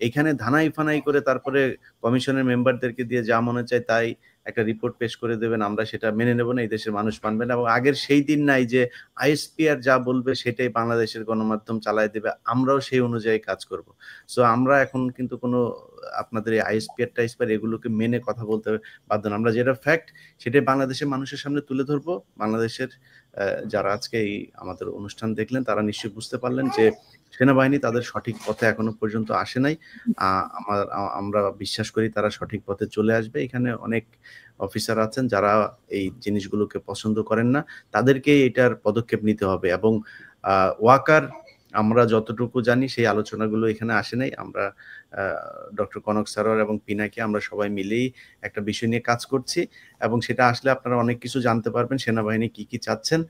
এখানে ধানাই-ফানাই করে তারপরে কমিশনের মেম্বারদেরকে দিয়ে যা মনে চায় তাই একটা রিপোর্ট পেশ করে দেবেন, আমরা সেটা মেনে নেব না, এই দেশের মানুষ মানবে না। এবং আগের সেই দিন নাই যে আইএসপিআর যা বলবে সেটাই বাংলাদেশের গণমাধ্যম চালায় দেবে, আমরাও সেই অনুযায়ী কাজ করব। সো আমরা এখন কিন্তু কোনো আপনাদের এই আইএসপিআর এগুলোকে মেনে কথা বলতে বাধ্য না। আমরা যেটা ফ্যাক্ট সেটাই বাংলাদেশের মানুষের সামনে তুলে ধরবো। বাংলাদেশের যারা আজকে এই আমাদের অনুষ্ঠান দেখলেন তারা নিশ্চয়ই বুঝতে পারলেন যে সেনাবাহিনী তাদের সঠিক পথে এখনো পর্যন্ত আসে নাই। আমরা বিশ্বাস করি তারা সঠিক পথে চলে আসবে। এখানে অনেক অফিসার আছেন যারা এই জিনিসগুলোকে পছন্দ করেন না, তাদেরকে এটার পদক্ষেপ নিতে হবে। এবং ওয়াকার আমরা যতটুকু জানি সেই আলোচনাগুলো এখানে আসে নাই। আমরা ডক্টর কনক সারোয়ার এবং পিনাকি আমরা সবাই মিলেই একটা বিষয় নিয়ে কাজ করছি, এবং সেটা আসলে আপনারা অনেক কিছু জানতে পারবেন সেনাবাহিনী কি চাচ্ছেন।